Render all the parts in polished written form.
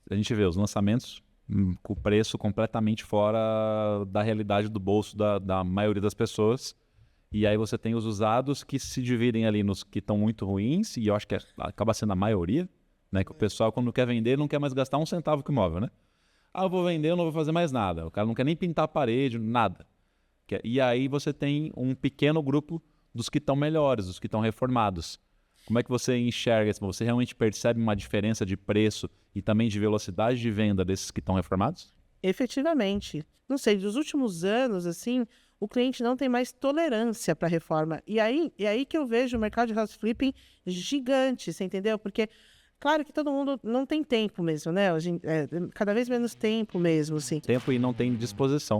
a gente vê os lançamentos com o preço completamente fora da realidade do bolso da maioria das pessoas. E aí você tem os usados que se dividem ali nos que estão muito ruins, e eu acho que acaba sendo a maioria, né? Que o pessoal, quando quer vender, não quer mais gastar um centavo com imóvel, né? Ah, eu vou vender, eu não vou fazer mais nada. O cara não quer nem pintar a parede, nada. E aí você tem um pequeno grupo dos que estão melhores, dos que estão reformados. Como é que você enxerga isso? Você realmente percebe uma diferença de preço e também de velocidade de venda desses que estão reformados? Efetivamente. Não sei, dos últimos anos, assim, o cliente não tem mais tolerância para reforma. E aí que eu vejo o mercado de house flipping gigante, você entendeu? Porque, claro que todo mundo não tem tempo mesmo, né? Cada vez menos tempo mesmo, assim. Tempo e não tem disposição.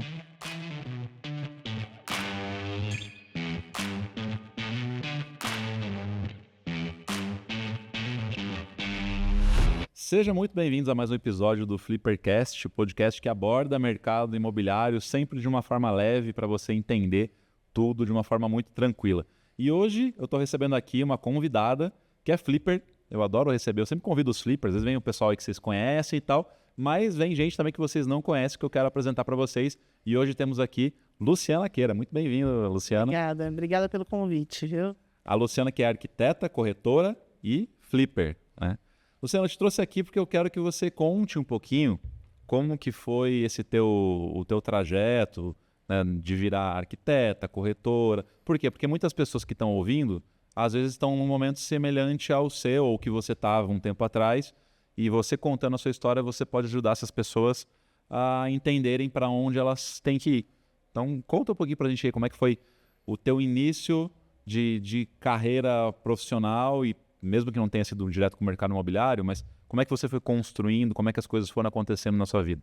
Sejam muito bem-vindos a mais um episódio do Flippercast, o podcast que aborda mercado imobiliário sempre de uma forma leve para você entender tudo de uma forma muito tranquila. E hoje eu estou recebendo aqui uma convidada que é flipper. Eu adoro receber, eu sempre convido os flippers, às vezes vem o pessoal aí que vocês conhecem e tal, mas vem gente também que vocês não conhecem que eu quero apresentar para vocês. E hoje temos aqui Luciana Queira. Muito bem-vinda, Luciana. Obrigada pelo convite, viu? A Luciana que é arquiteta, corretora e flipper, né? Luciana, eu te trouxe aqui porque eu quero que você conte um pouquinho como que foi o teu trajeto, né, de virar arquiteta, corretora. Por quê? Porque muitas pessoas que estão ouvindo, às vezes estão num momento semelhante ao seu ou que você estava um tempo atrás, e você contando a sua história, você pode ajudar essas pessoas a entenderem para onde elas têm que ir. Então, conta um pouquinho para a gente aí como é que foi o teu início de carreira profissional e mesmo que não tenha sido direto com o mercado imobiliário, mas como é que você foi construindo, como é que as coisas foram acontecendo na sua vida?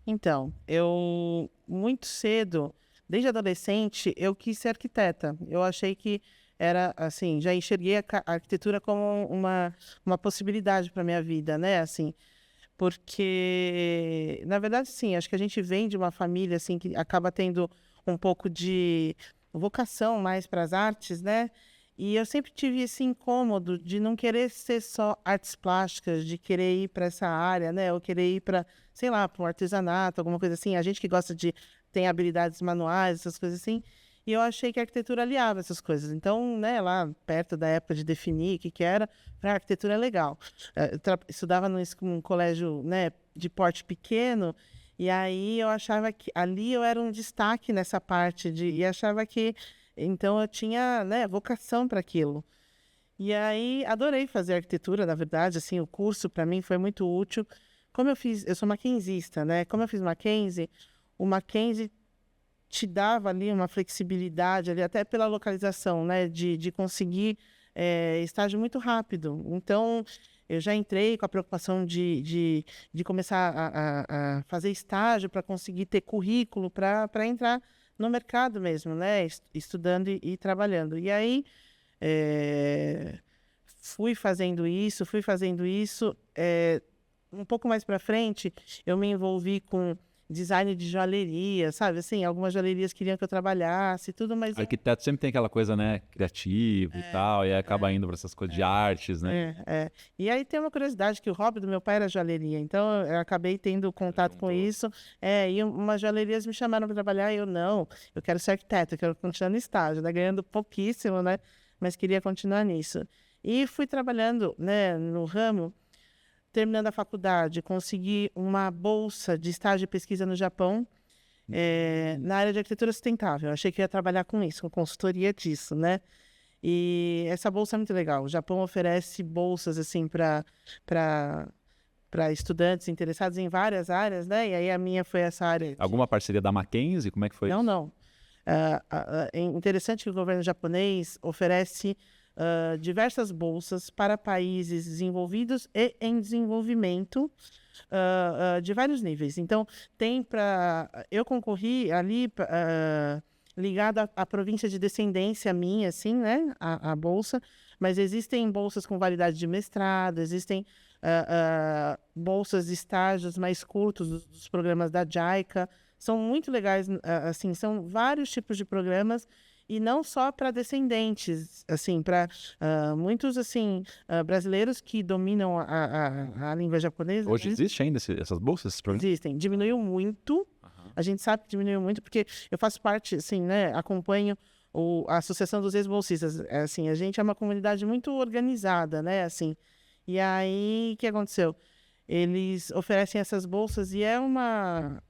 Então, eu muito cedo, desde adolescente, eu quis ser arquiteta. Eu achei que era assim, já enxerguei a arquitetura como uma possibilidade para minha vida, né? Assim, porque na verdade, sim, acho que a gente vem de uma família assim que acaba tendo um pouco de vocação mais para as artes, né? E eu sempre tive esse incômodo de não querer ser só artes plásticas, de querer ir para essa área, né? Ou querer ir para, sei lá, para um artesanato, alguma coisa assim. A gente que gosta tem habilidades manuais, essas coisas assim. E eu achei que a arquitetura aliava essas coisas. Então, né, lá perto da época de definir o que era, a arquitetura é legal. Eu estudava num colégio, né, de porte pequeno, e aí eu achava que ali eu era um destaque nessa parte e achava que então eu tinha, né, vocação para aquilo. E aí adorei fazer arquitetura, na verdade, assim, o curso para mim foi muito útil. Eu sou mackenzista, né? Como eu fiz Mackenzie, o Mackenzie te dava ali uma flexibilidade ali, até pela localização, né, de conseguir estágio muito rápido. Então, eu já entrei com a preocupação de começar a fazer estágio para conseguir ter currículo para entrar no mercado mesmo, né, estudando e trabalhando. E aí, fui fazendo isso. Um pouco mais para frente, eu me envolvi com design de joalheria, sabe? Assim, algumas joalherias queriam que eu trabalhasse, tudo, mas Arquiteto sempre tem aquela coisa, né, criativa e tal, e aí acaba indo para essas coisas de artes, né? é. E aí tem uma curiosidade que o hobby do meu pai era joalheria, então eu acabei tendo contato com Juntou. isso. E umas joalherias me chamaram para trabalhar, e eu não, eu quero ser arquiteto, eu quero continuar no estágio, né? Ganhando pouquíssimo, né? Mas queria continuar nisso. E fui trabalhando, né, no ramo. Terminando a faculdade, consegui uma bolsa de estágio e pesquisa no Japão, na área de arquitetura sustentável. Eu achei que ia trabalhar com isso, com consultoria disso, né? E essa bolsa é muito legal. O Japão oferece bolsas assim para estudantes interessados em várias áreas, né? E aí a minha foi essa área. Alguma parceria da Mackenzie? Como é que foi Não, isso? não. É interessante que o governo japonês oferece diversas bolsas para países desenvolvidos e em desenvolvimento, de vários níveis. Então, eu concorri ali ligado à província de descendência minha, assim, né? A bolsa. Mas existem bolsas com validade de mestrado, existem bolsas de estágios mais curtos dos programas da JICA. São muito legais, assim, são vários tipos de programas e não só para descendentes, assim, para muitos assim brasileiros que dominam a língua japonesa, Hoje né? existe ainda essas bolsas, esses programas? Existem. Diminuiu muito. A gente sabe que diminuiu muito porque eu faço parte, assim, né? Acompanho a Associação dos Ex-Bolsistas. Assim, a gente é uma comunidade muito organizada, né? Assim, e aí, o que aconteceu? Eles oferecem essas bolsas e é uma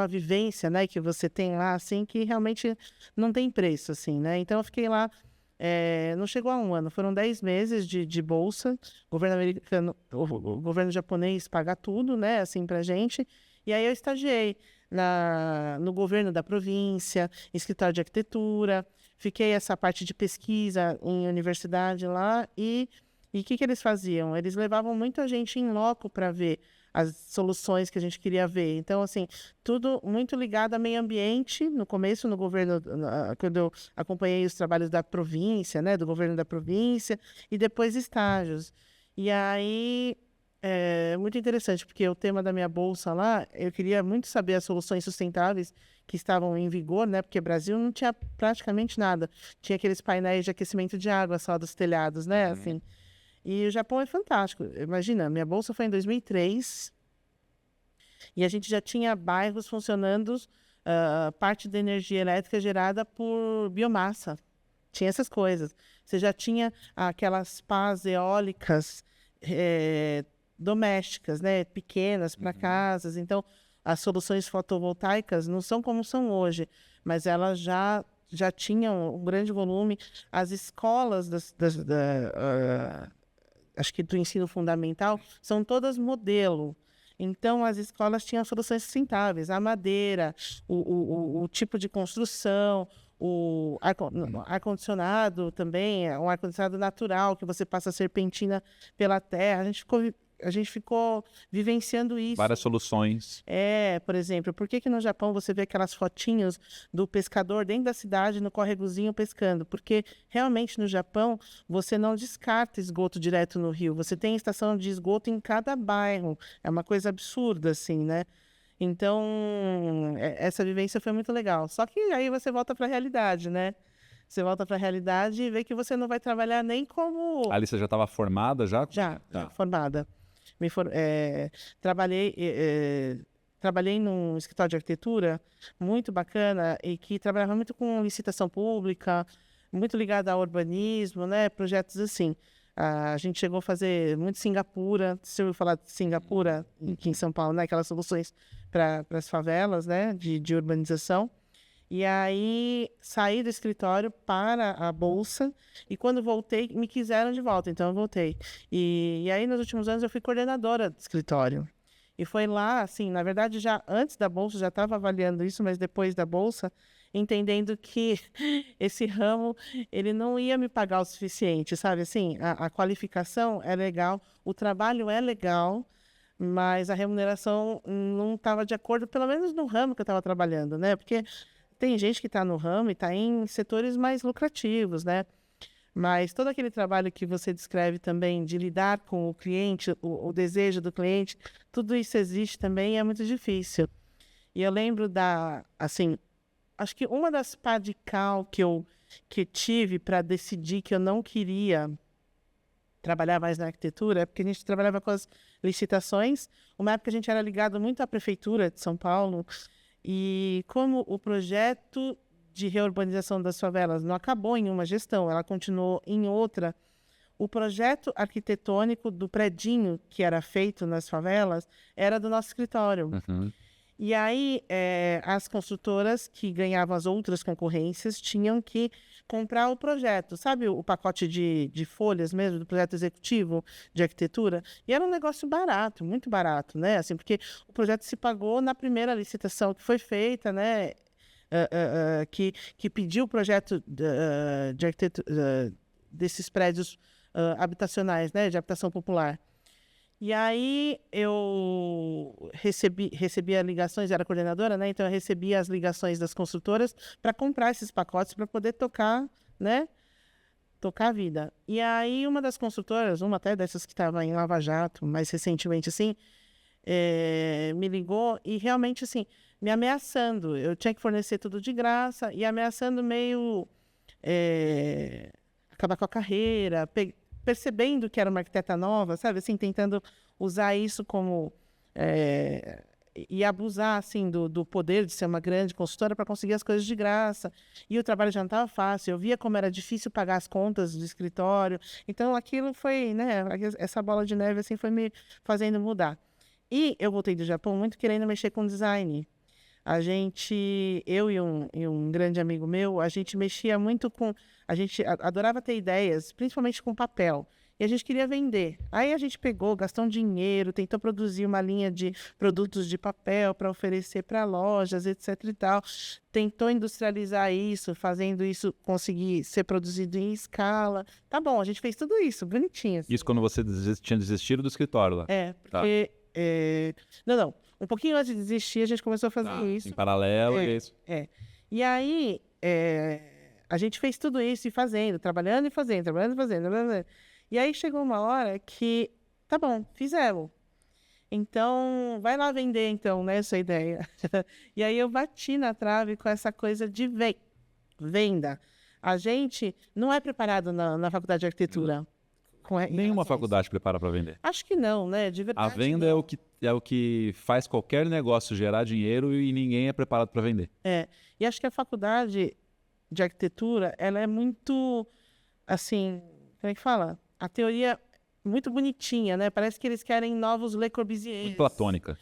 vivência, né, que você tem lá, assim, que realmente não tem preço, assim, né? Então, eu fiquei lá, não chegou a um ano, foram 10 meses de bolsa. O governo americano, o governo japonês paga tudo, né, assim, pra gente. E aí eu estagiei no governo da província, em escritório de arquitetura, fiquei essa parte de pesquisa em universidade lá e o que eles faziam? Eles levavam muita gente em loco para ver as soluções que a gente queria ver. Então, assim, tudo muito ligado a meio ambiente. No começo, no governo, quando eu acompanhei os trabalhos da província, né, do governo da província, e depois estágios. E aí, muito interessante, porque o tema da minha bolsa lá, eu queria muito saber as soluções sustentáveis que estavam em vigor, né, porque o Brasil não tinha praticamente nada. Tinha aqueles painéis de aquecimento de água só dos telhados, né, assim. E o Japão é fantástico. Imagina, minha bolsa foi em 2003 e a gente já tinha bairros funcionando, parte da energia elétrica gerada por biomassa. Tinha essas coisas. Você já tinha aquelas pás eólicas domésticas, né, pequenas para casas. Então, as soluções fotovoltaicas não são como são hoje, mas elas já tinham um grande volume. As escolas acho que do ensino fundamental, são todas modelo. Então, as escolas tinham soluções sustentáveis, a madeira, o tipo de construção, o ar-condicionado também, um ar-condicionado natural, que você passa serpentina pela terra. A gente ficou vivenciando isso. Várias soluções. Por exemplo, por que no Japão você vê aquelas fotinhos do pescador dentro da cidade, no córregozinho pescando? Porque realmente no Japão você não descarta esgoto direto no rio, você tem estação de esgoto em cada bairro. É uma coisa absurda, assim, né? Então, essa vivência foi muito legal. Só que aí você volta para a realidade, né? Você volta para a realidade e vê que você não vai trabalhar nem como... Ali você já estava formada já? Já formada. Trabalhei num escritório de arquitetura muito bacana e que trabalhava muito com licitação pública, muito ligado ao urbanismo, né? Projetos assim. A gente chegou a fazer muito Singapura. Você ouviu falar de Singapura aqui em São Paulo, né? Aquelas soluções para as favelas, né? De urbanização. E aí, saí do escritório para a bolsa e quando voltei, me quiseram de volta, então eu voltei. E aí, nos últimos anos, eu fui coordenadora do escritório. E foi lá, assim, na verdade, já antes da bolsa, já estava avaliando isso, mas depois da bolsa, entendendo que esse ramo, ele não ia me pagar o suficiente, sabe? Assim, a qualificação é legal, o trabalho é legal, mas a remuneração não estava de acordo, pelo menos no ramo que eu estava trabalhando, né? Porque tem gente que está no ramo e está em setores mais lucrativos, né? Mas todo aquele trabalho que você descreve também de lidar com o cliente, o desejo do cliente, tudo isso existe também e é muito difícil. E eu lembro assim, acho que uma das pá de cal que tive para decidir que eu não queria trabalhar mais na arquitetura é porque a gente trabalhava com as licitações. Uma época a gente era ligado muito à prefeitura de São Paulo. E como o projeto de reurbanização das favelas não acabou em uma gestão, ela continuou em outra, o projeto arquitetônico do predinho que era feito nas favelas era do nosso escritório. Uhum. E aí, as construtoras que ganhavam as outras concorrências tinham que comprar o projeto. Sabe o pacote de folhas mesmo, do projeto executivo de arquitetura? E era um negócio barato, muito barato, né? Assim, porque o projeto se pagou na primeira licitação que foi feita, né? Que pediu o projeto de arquitetura desses prédios habitacionais, né? De habitação popular. E aí eu recebia ligações, era coordenadora, né? Então eu recebia as ligações das construtoras para comprar esses pacotes para poder tocar, né? Tocar a vida. E aí uma das construtoras, uma até dessas que estava em Lava Jato, mais recentemente assim, me ligou e realmente assim, me ameaçando. Eu tinha que fornecer tudo de graça e ameaçando meio acabar com a carreira, percebendo que era uma arquiteta nova, sabe? Assim, tentando usar isso como... e abusar, assim, do poder de ser uma grande consultora para conseguir as coisas de graça. E o trabalho já não estava fácil. Eu via como era difícil pagar as contas do escritório. Então, aquilo foi, né? Essa bola de neve, assim, foi me fazendo mudar. E eu voltei do Japão muito querendo mexer com design. Eu e um grande amigo meu, a gente mexia muito com... A gente adorava ter ideias, principalmente com papel. E a gente queria vender. Aí a gente pegou, gastou um dinheiro, tentou produzir uma linha de produtos de papel para oferecer para lojas, etc e tal. Tentou industrializar isso, fazendo isso conseguir ser produzido em escala. Tá bom, a gente fez tudo isso, bonitinho. Assim. Isso quando você tinha desistido do escritório lá? Porque... Não. Um pouquinho antes de desistir, a gente começou a fazer isso. Em paralelo, é isso. E aí, a gente fez tudo isso e fazendo, trabalhando e fazendo. E aí chegou uma hora que, tá bom, fizemos. Então, vai lá vender, então, né, essa ideia. E aí eu bati na trave com essa coisa de venda. A gente não é preparado na faculdade de arquitetura. Nenhuma faculdade prepara para vender. Acho que não, né? De verdade. A venda é o que faz qualquer negócio gerar dinheiro e ninguém é preparado para vender. E acho que a faculdade de arquitetura, ela é muito, assim, como é que fala? A teoria muito bonitinha, né? Parece que eles querem novos Le Corbusier. Muito platônica.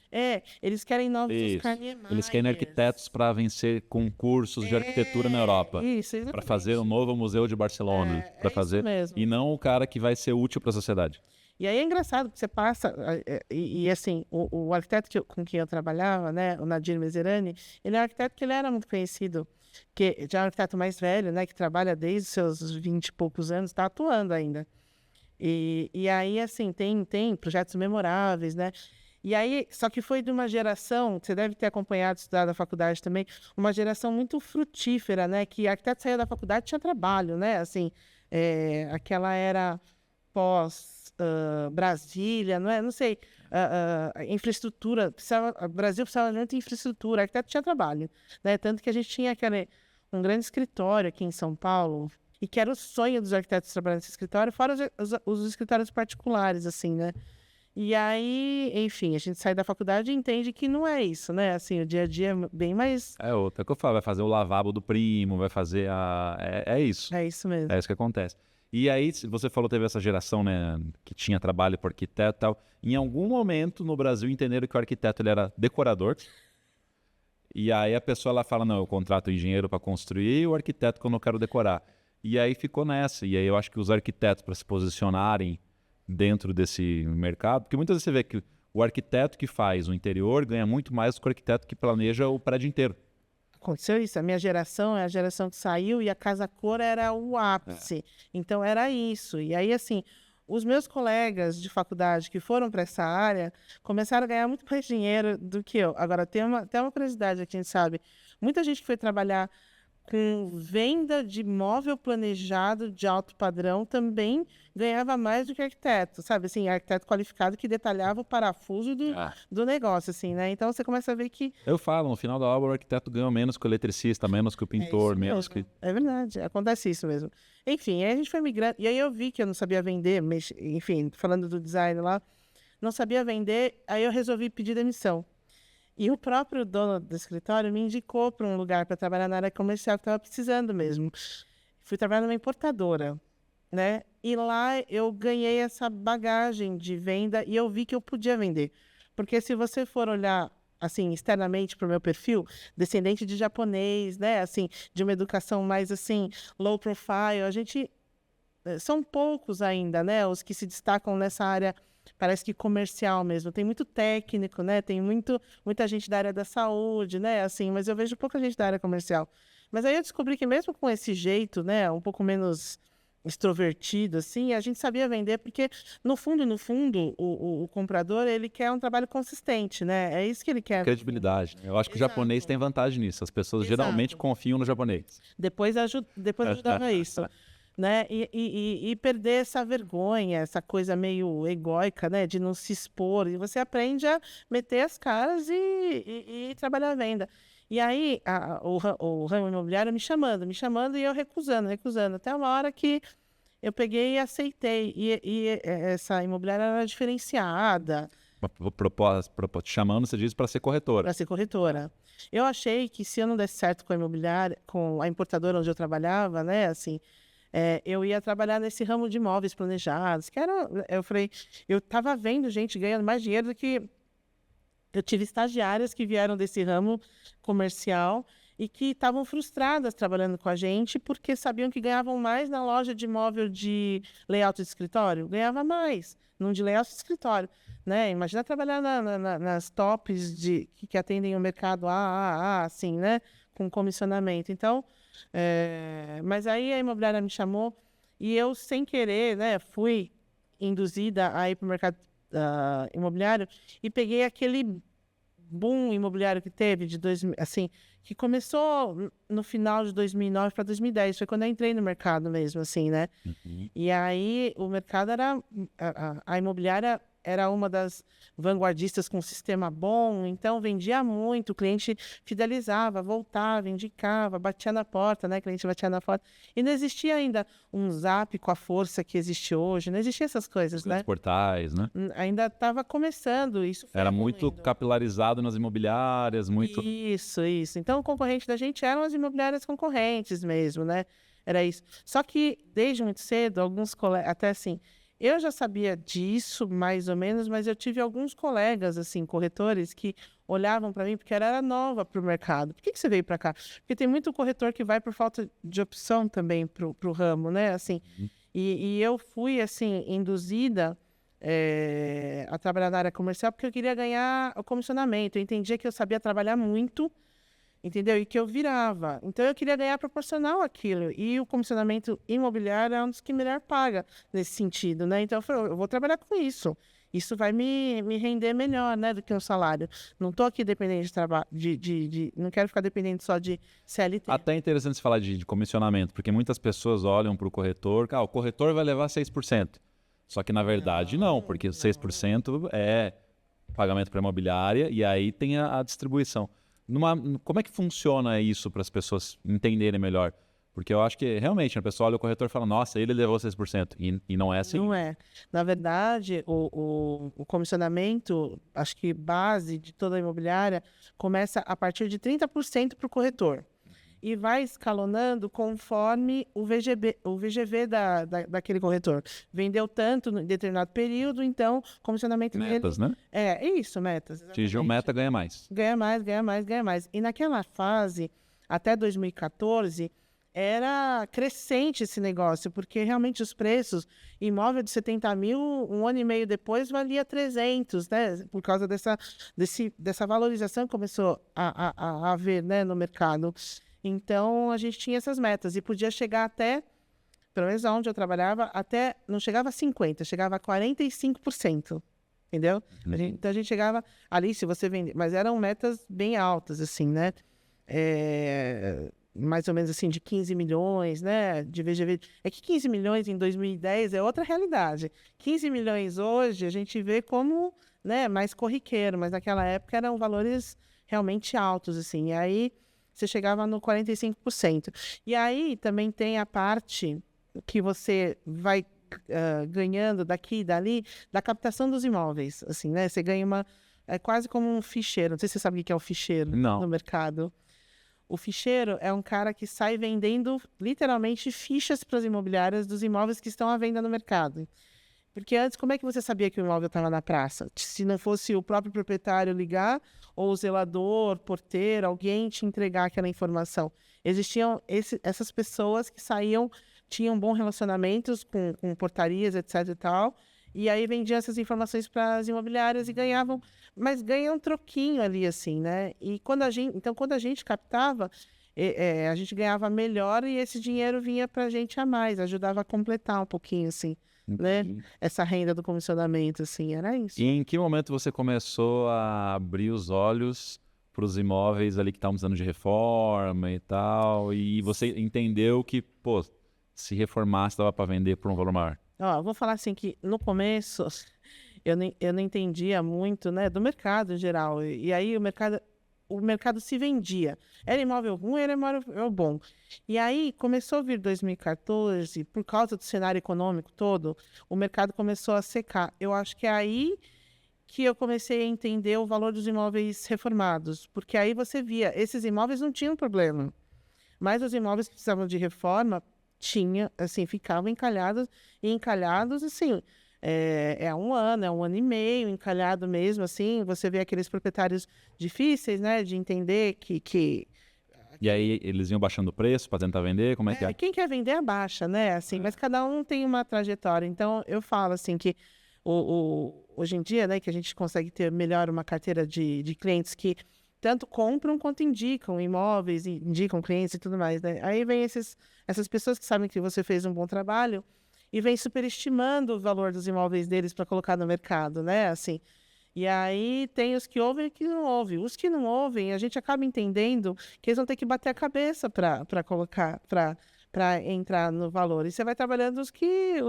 Eles querem novos Oscar Niemeyer. Eles querem arquitetos para vencer concursos de arquitetura na Europa. Isso, exatamente. Para fazer o novo Museu de Barcelona. Para fazer. Isso mesmo. E não o cara que vai ser útil para a sociedade. E aí é engraçado, porque você passa... assim, o arquiteto com quem eu trabalhava, né? O Nadir Meserani, ele é um arquiteto que ele era muito conhecido. Que já é um arquiteto mais velho, né? Que trabalha desde os seus 20 e poucos anos, está atuando ainda. E aí, assim, tem projetos memoráveis, né? E aí, só que foi de uma geração, você deve ter acompanhado, estudado na faculdade também, uma geração muito frutífera, né? Que arquiteto saía da faculdade tinha trabalho, né? Assim, aquela era pós-Brasília, não é? Não sei, infraestrutura, o Brasil precisava de muita infraestrutura, arquiteto tinha trabalho, né? Tanto que a gente tinha um grande escritório aqui em São Paulo, e que era o sonho dos arquitetos trabalhar nesse escritório, fora os escritórios particulares, assim, né? E aí, enfim, a gente sai da faculdade e entende que não é isso, né? Assim, o dia a dia é bem mais... É outra que eu falo, vai fazer o lavabo do primo, vai fazer É isso. É isso mesmo. É isso que acontece. E aí, você falou, teve essa geração, né, que tinha trabalho para arquiteto e tal. Em algum momento no Brasil entenderam que o arquiteto ele era decorador. E aí a pessoa ela fala, não, eu contrato o engenheiro para construir e o arquiteto quando eu quero decorar. E aí ficou nessa. E aí eu acho que os arquitetos, para se posicionarem dentro desse mercado, porque muitas vezes você vê que o arquiteto que faz o interior ganha muito mais do que o arquiteto que planeja o prédio inteiro. Aconteceu isso. A minha geração é a geração que saiu e a Casa Cor era o ápice. Então era isso. E aí, assim, os meus colegas de faculdade que foram para essa área começaram a ganhar muito mais dinheiro do que eu. Agora, tem uma curiosidade aqui, a gente sabe. Muita gente que foi trabalhar com venda de móvel planejado de alto padrão também ganhava mais do que arquiteto, sabe? Assim, arquiteto qualificado que detalhava o parafuso do negócio, assim, né? Então, você começa a ver que... Eu falo, no final da obra, o arquiteto ganha menos que o eletricista, menos que o pintor, menos que... É verdade, acontece isso mesmo. Enfim, aí a gente foi migrando, e aí eu vi que eu não sabia vender, enfim, falando do design lá, não sabia vender, aí eu resolvi pedir demissão. E o próprio dono do escritório me indicou para um lugar para trabalhar na área comercial que estava precisando mesmo. Fui trabalhar numa importadora, né? E lá eu ganhei essa bagagem de venda e eu vi que eu podia vender. Porque se você for olhar, assim, externamente para o meu perfil, descendente de japonês, né? Assim, de uma educação mais, assim, low profile, são poucos ainda, né? Os que se destacam nessa área... Parece que comercial mesmo. Tem muito técnico, né? Tem muita gente da área da saúde, né? Assim, mas eu vejo pouca gente da área comercial. Mas aí eu descobri que mesmo com esse jeito, né? Um pouco menos extrovertido, assim, a gente sabia vender porque, no fundo, o comprador, ele quer um trabalho consistente, né? É isso que ele quer. Credibilidade. Eu acho que o japonês tem vantagem nisso. As pessoas geralmente confiam no japonês. Depois ajudava isso. Né? E perder essa vergonha, essa coisa meio egóica, né? De não se expor. E você aprende a meter as caras e trabalhar a venda. E aí o ramo imobiliário me chamando e eu recusando, até uma hora que eu peguei e aceitei. E essa imobiliária era diferenciada Te chamando, você diz, para ser corretora. para ser corretora. Eu achei que se eu não desse certo com a imobiliária, com a importadora onde eu trabalhava, né, assim, eu ia trabalhar nesse ramo de imóveis planejados, que era, eu falei, eu estava vendo gente ganhando mais dinheiro do que eu tive estagiárias que vieram desse ramo comercial e que estavam frustradas trabalhando com a gente porque sabiam que ganhavam mais na loja de imóvel de layout de escritório. Ganhava mais, não de layout de escritório. Né? Imagina trabalhar nas tops que atendem o mercado assim, né? Com comissionamento. Então, mas aí a imobiliária me chamou e eu, sem querer, né, fui induzida a ir para o mercado imobiliário e peguei aquele boom imobiliário que teve de 2000, assim, que começou no final de 2009 para 2010, foi quando eu entrei no mercado mesmo, assim, né? E aí o mercado era a imobiliária era uma das vanguardistas com um sistema bom, então vendia muito, o cliente fidelizava, voltava, indicava, batia na porta, né? O cliente batia na porta. E não existia ainda um Zap com a força que existe hoje, não existia essas coisas, né? Os portais, né? Ainda estava começando, isso foi Era muito evoluindo. capilarizado nas imobiliárias, muito... Isso. Então, o concorrente da gente eram as imobiliárias concorrentes mesmo, né? Era isso. Só que, desde muito cedo, alguns colegas, até assim, eu já sabia disso, mais ou menos, mas eu tive alguns colegas, assim, corretores, que olhavam para mim, porque eu era nova para o mercado. Por que você veio para cá? Porque tem muito corretor que vai por falta de opção também para o ramo, né? Assim, e eu fui, assim, induzida a trabalhar na área comercial porque eu queria ganhar o comissionamento. Eu entendia que eu sabia trabalhar muito, entendeu? E que eu virava. Então, eu queria ganhar proporcional àquilo. E o comissionamento imobiliário é um dos que melhor paga nesse sentido, né? Então, eu falei, eu vou trabalhar com isso. Isso vai me render melhor, né, do que o salário. Não estou aqui dependente de trabalho, não quero ficar dependente só de CLT. Até interessante você falar de comissionamento, porque muitas pessoas olham para o corretor, o corretor vai levar 6%. Só que, na verdade, não, porque 6% é pagamento para a imobiliária e aí tem a distribuição. Como é que funciona isso para as pessoas entenderem melhor? Porque eu acho que, realmente, a pessoa olha o corretor e fala, nossa, ele levou 6%. E não é assim. Não é. Na verdade, o comissionamento, acho que base de toda a imobiliária, começa a partir de 30% para o corretor. E vai escalonando conforme o VGV daquele corretor. Vendeu tanto em determinado período, então, comissionamento Metas, dele... né? É isso, metas. Atingiu meta, ganha mais. Ganha mais. E naquela fase, até 2014, era crescente esse negócio, porque realmente os preços, imóvel de 70 mil, um ano e meio depois, valia 300, né? Por causa dessa valorização que começou a haver, né, no mercado. Então, a gente tinha essas metas e podia chegar até, pelo menos onde eu trabalhava, não chegava a 50%, chegava a 45%. Entendeu? Então, a gente chegava ali, se você vender, mas eram metas bem altas, assim, né? Mais ou menos assim, de 15 milhões, né? De VGV. É que 15 milhões em 2010 é outra realidade. 15 milhões hoje a gente vê como, né, mais corriqueiro, mas naquela época eram valores realmente altos, assim. E aí você chegava no 45%. E aí também tem a parte que você vai ganhando daqui e dali da captação dos imóveis, assim, né? Você ganha é quase como um ficheiro. Não sei se você sabe o que é o ficheiro no mercado. O ficheiro é um cara que sai vendendo, literalmente, fichas para as imobiliárias dos imóveis que estão à venda no mercado. Porque antes, como é que você sabia que o imóvel estava na praça? Se não fosse o próprio proprietário ligar, ou o zelador, porteiro, alguém te entregar aquela informação. Existiam essas pessoas que saíam, tinham bons relacionamentos com portarias, etc e tal, e aí vendiam essas informações para as imobiliárias e ganhavam, mas ganham um troquinho ali, assim, né? E quando a gente captava, a gente ganhava melhor e esse dinheiro vinha para a gente a mais, ajudava a completar um pouquinho, assim, né? Essa renda do comissionamento, assim, era isso. E em que momento você começou a abrir os olhos para os imóveis ali que estavam precisando de reforma e tal, e você entendeu que, pô, se reformasse dava para vender por um valor maior? Eu vou falar assim que no começo eu não entendia muito, né, do mercado em geral. E aí o mercado o mercado se vendia. Era imóvel ruim, era imóvel bom. E aí começou a vir 2014, por causa do cenário econômico todo, o mercado começou a secar. Eu acho que é aí que eu comecei a entender o valor dos imóveis reformados, porque aí você via, esses imóveis não tinham problema, mas os imóveis que precisavam de reforma assim, ficavam encalhados, assim, é 1 ano, é 1 ano e meio, encalhado mesmo, assim, você vê aqueles proprietários difíceis, né, de entender que E aí eles iam baixando o preço para tentar vender? Como é que é? quem quer vender abaixa, né, assim, mas cada um tem uma trajetória, então eu falo, assim, que hoje em dia, né, que a gente consegue ter melhor uma carteira de clientes que tanto compram quanto indicam imóveis, indicam clientes e tudo mais, né? Aí vem essas pessoas que sabem que você fez um bom trabalho e vem superestimando o valor dos imóveis deles para colocar no mercado, né? Assim, e aí tem os que ouvem e os que não ouvem. Os que não ouvem, a gente acaba entendendo que eles vão ter que bater a cabeça para colocar, para entrar no valor. E você vai trabalhando os que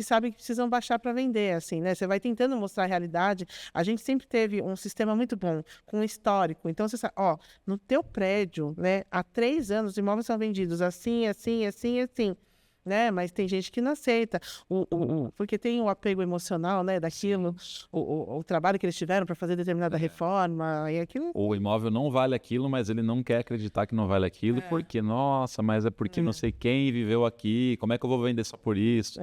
sabem que precisam baixar para vender, assim, né? Você vai tentando mostrar a realidade. A gente sempre teve um sistema muito bom, com um histórico. Então, você sabe, ó, no teu prédio, né, há 3 anos, os imóveis são vendidos assim, assim, assim, assim, né? Mas tem gente que não aceita, porque tem o apego emocional, né, daquilo, o trabalho que eles tiveram para fazer determinada reforma, e aquilo... O imóvel não vale aquilo, mas ele não quer acreditar que não vale aquilo, porque, nossa, mas é porque não sei quem viveu aqui, como é que eu vou vender só por isso?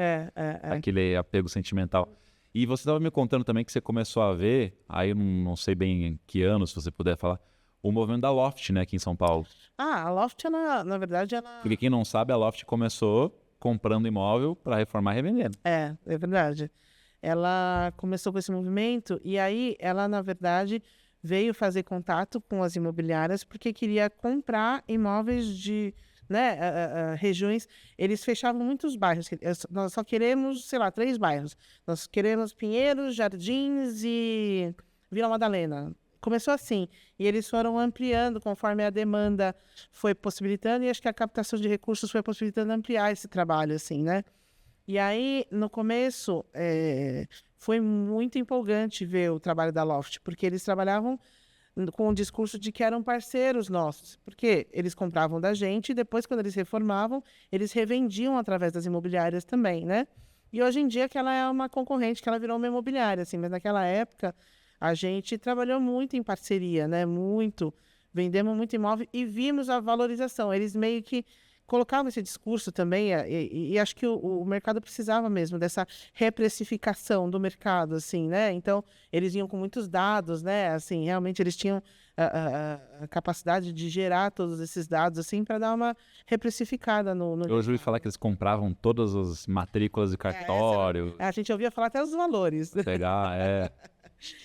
Aquele apego sentimental. E você estava me contando também que você começou a ver, aí eu não sei bem em que ano, se você puder falar, o movimento da Loft, né, aqui em São Paulo. A Loft, ela, na verdade, Porque quem não sabe, a Loft começou comprando imóvel para reformar e revender. É verdade. Ela começou com esse movimento e aí ela, na verdade, veio fazer contato com as imobiliárias porque queria comprar imóveis de, né, regiões. Eles fechavam muitos bairros. Nós só queremos, sei lá, 3 bairros. Nós queremos Pinheiros, Jardins e Vila Madalena. Começou assim, e eles foram ampliando conforme a demanda foi possibilitando, e acho que a captação de recursos foi possibilitando ampliar esse trabalho, assim, né? E aí, no começo, foi muito empolgante ver o trabalho da Loft, porque eles trabalhavam com o discurso de que eram parceiros nossos, porque eles compravam da gente e depois, quando eles reformavam, eles revendiam através das imobiliárias também, né? E hoje em dia que ela é uma concorrente, que ela virou uma imobiliária, assim, mas naquela época a gente trabalhou muito em parceria, né? Muito. Vendemos muito imóvel e vimos a valorização. Eles meio que colocavam esse discurso também, e acho que o mercado precisava mesmo dessa reprecificação do mercado, assim, né? Então, eles iam com muitos dados, né? Assim, realmente eles tinham a capacidade de gerar todos esses dados, assim, para dar uma reprecificada no Eu ouvi falar que eles compravam todas as matrículas de cartório. A gente ouvia falar até os valores. Pegar,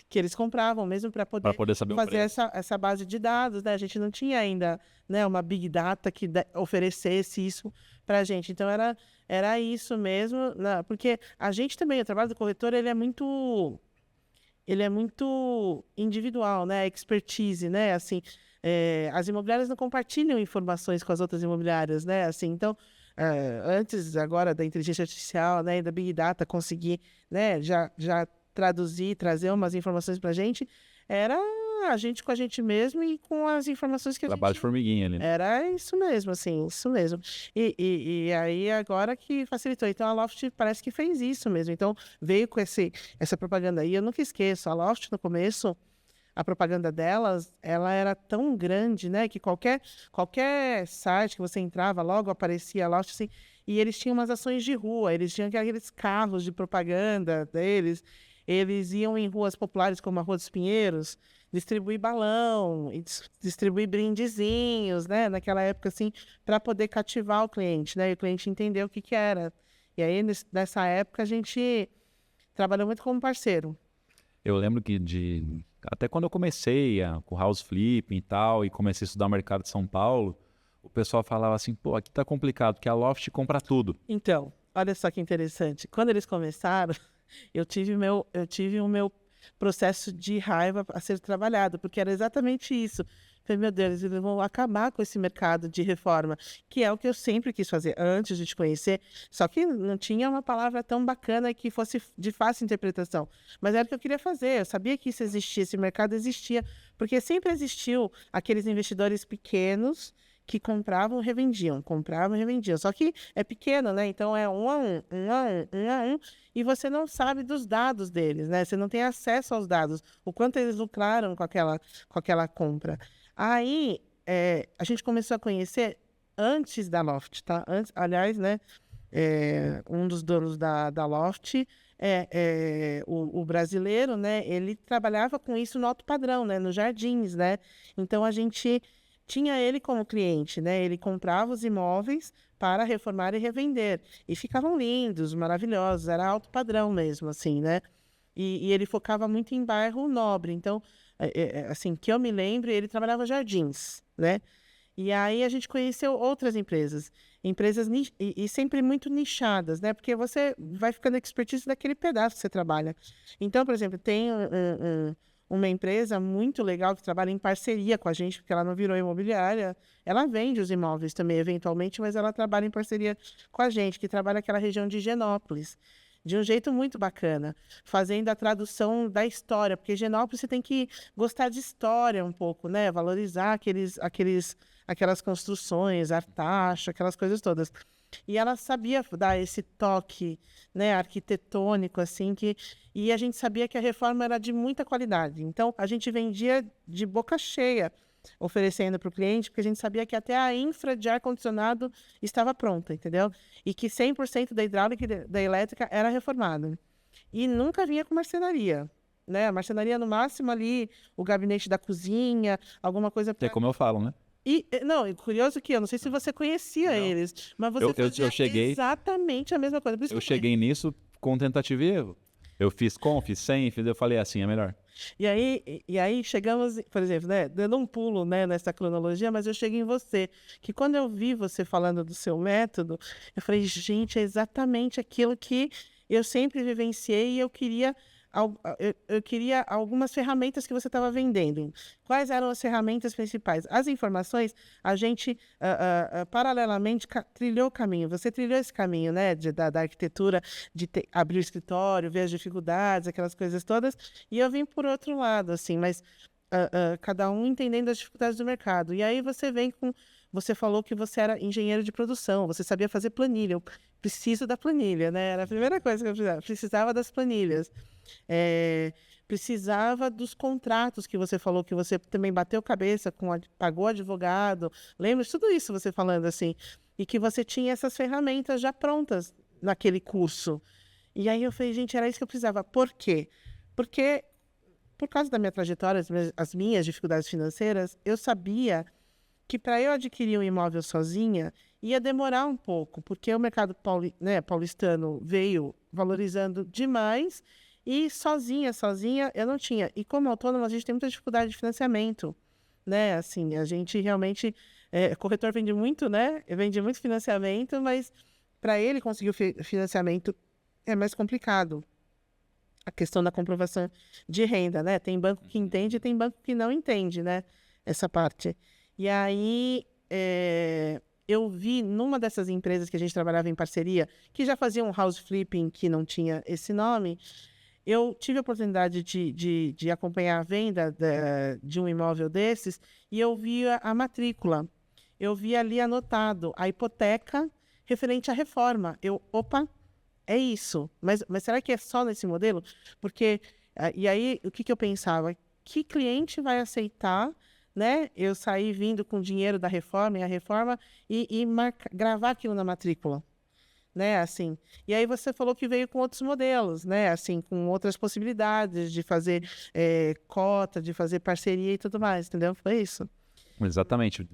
que eles compravam mesmo para poder saber fazer essa base de dados, né? A gente não tinha ainda, né, uma Big Data que oferecesse isso para a gente. Então, era isso mesmo, né? Porque a gente também, o trabalho do corretor, ele é muito individual, né? Expertise, né? Assim, as imobiliárias não compartilham informações com as outras imobiliárias, né? Assim, então, antes agora da inteligência artificial, né, e da Big Data conseguir, né, já traduzir, trazer umas informações para a gente, era a gente com a gente mesmo e com as informações que trabalho de formiguinha ali. Era isso mesmo, assim, isso mesmo. E aí agora que facilitou. Então a Loft parece que fez isso mesmo. Então veio com essa propaganda aí. Eu nunca esqueço, a Loft no começo, a propaganda delas, ela era tão grande, né, que qualquer site que você entrava, logo aparecia a Loft, assim, e eles tinham umas ações de rua, eles tinham aqueles carros de propaganda deles. Eles iam em ruas populares como a Rua dos Pinheiros, distribuir balão, e distribuir brindezinhos, né? Naquela época, assim, para poder cativar o cliente, né? E o cliente entender o que era. E aí, nessa época, a gente trabalhou muito como parceiro. Eu lembro que até quando eu comecei com house flipping e tal, e comecei a estudar o mercado de São Paulo, o pessoal falava assim, pô, aqui tá complicado, porque a Loft compra tudo. Então, olha só que interessante. Quando eles começaram... Eu tive o meu processo de raiva a ser trabalhado, porque era exatamente isso. Falei, meu Deus, eles vão acabar com esse mercado de reforma, que é o que eu sempre quis fazer antes de te conhecer, só que não tinha uma palavra tão bacana que fosse de fácil interpretação. Mas era o que eu queria fazer, eu sabia que isso existia, esse mercado existia, porque sempre existiu aqueles investidores pequenos que compravam e revendiam, só que é pequeno, né? Então é um a um, e você não sabe dos dados deles, né? Você não tem acesso aos dados, o quanto eles lucraram com aquela compra. Aí, a gente começou a conhecer antes da Loft, tá? Antes, aliás, né? Um dos donos da Loft o brasileiro, né? Ele trabalhava com isso no alto padrão, né? Nos Jardins, né? Então, a gente tinha ele como cliente, né? Ele comprava os imóveis para reformar e revender. E ficavam lindos, maravilhosos, era alto padrão mesmo, assim, né? E ele focava muito em bairro nobre. Então, assim, que eu me lembro, ele trabalhava jardins, né? E aí a gente conheceu outras empresas e sempre muito nichadas, né? Porque você vai ficando expertise daquele pedaço que você trabalha. Então, por exemplo, tem uma empresa muito legal que trabalha em parceria com a gente, porque ela não virou imobiliária, ela vende os imóveis também, eventualmente, mas ela trabalha em parceria com a gente, que trabalha naquela região de Higienópolis, de um jeito muito bacana, fazendo a tradução da história, porque Higienópolis você tem que gostar de história um pouco, né? Valorizar aquelas construções, Artaxo, aquelas coisas todas. E ela sabia dar esse toque, né, arquitetônico, assim, e a gente sabia que a reforma era de muita qualidade. Então, a gente vendia de boca cheia, oferecendo para o cliente, porque a gente sabia que até a infra de ar-condicionado estava pronta, entendeu? E que 100% da hidráulica e da elétrica era reformada. E nunca vinha com marcenaria, né? A marcenaria, no máximo, ali, o gabinete da cozinha, alguma coisa... Que é como eu falo, né? E, não, curioso que eu não sei se você conhecia eles, mas você fazia exatamente a mesma coisa. Por isso eu cheguei nisso com tentativa e erro. Eu fiz com, fiz sem, eu falei assim, é melhor. E aí chegamos, por exemplo, né, dando um pulo, né, nessa cronologia, mas eu cheguei em você, que quando eu vi você falando do seu método, eu falei, gente, é exatamente aquilo que eu sempre vivenciei e eu queria algumas ferramentas que você estava vendendo. Quais eram as ferramentas principais? As informações, a gente, paralelamente, trilhou o caminho. Você trilhou esse caminho, né, da arquitetura, de abrir o escritório, ver as dificuldades, aquelas coisas todas, e eu vim por outro lado, assim, mas cada um entendendo as dificuldades do mercado. E aí você vem com... Você falou que você era engenheiro de produção, você sabia fazer planilha. Eu preciso da planilha, né? Era a primeira coisa que eu precisava. Precisava das planilhas. Precisava dos contratos que você falou, que você também bateu cabeça, pagou advogado. Lembra de tudo isso você falando assim? E que você tinha essas ferramentas já prontas naquele curso. E aí eu falei, gente, era isso que eu precisava. Por quê? Porque, por causa da minha trajetória, as minhas dificuldades financeiras, eu sabia que para eu adquirir um imóvel sozinha ia demorar um pouco, porque o mercado paulistano veio valorizando demais e sozinha eu não tinha. E como autônoma, a gente tem muita dificuldade de financiamento, né? Assim, a gente realmente... corretor vende muito, né? Vende muito financiamento, mas para ele conseguir o financiamento é mais complicado. A questão da comprovação de renda, né? Tem banco que entende e tem banco que não entende, né? Essa parte. E aí, eu vi numa dessas empresas que a gente trabalhava em parceria, que já fazia um house flipping que não tinha esse nome, eu tive a oportunidade de acompanhar a venda de um imóvel desses e eu vi a matrícula. Eu vi ali anotado a hipoteca referente à reforma. Opa, é isso. Mas será que é só nesse modelo? Porque, e aí, o que eu pensava? Que cliente vai aceitar, né? Eu sair vindo com dinheiro da reforma e gravar aquilo na matrícula, né? Assim. E aí você falou que veio com outros modelos, né? Assim, com outras possibilidades de fazer cota, de fazer parceria e tudo mais, entendeu? Foi isso. Exatamente.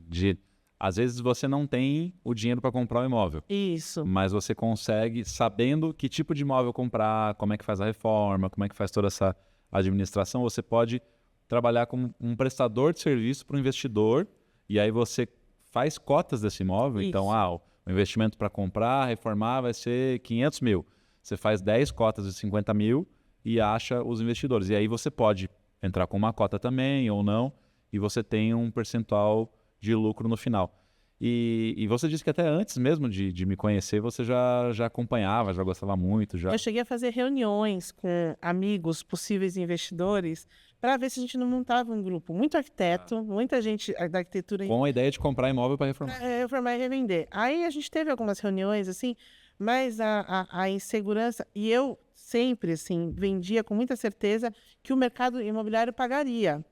Às vezes você não tem o dinheiro para comprar o imóvel. Isso. Mas você consegue, sabendo que tipo de imóvel comprar, como é que faz a reforma, como é que faz toda essa administração, você pode trabalhar como um prestador de serviço para o investidor, e aí você faz cotas desse imóvel. Isso. Então, o investimento para comprar, reformar vai ser 500 mil. Você faz 10 cotas de 50 mil e acha os investidores. E aí você pode entrar com uma cota também ou não, e você tem um percentual de lucro no final. E você disse que até antes mesmo de me conhecer, você já acompanhava, já gostava muito. Já... Eu cheguei a fazer reuniões com amigos, possíveis investidores, para ver se a gente não montava um grupo. Muito arquiteto, muita gente da arquitetura... Com a ideia de comprar imóvel para reformar. Reformar e revender. Aí a gente teve algumas reuniões, assim, mas a insegurança... E eu sempre, assim, vendia com muita certeza que o mercado imobiliário pagaria,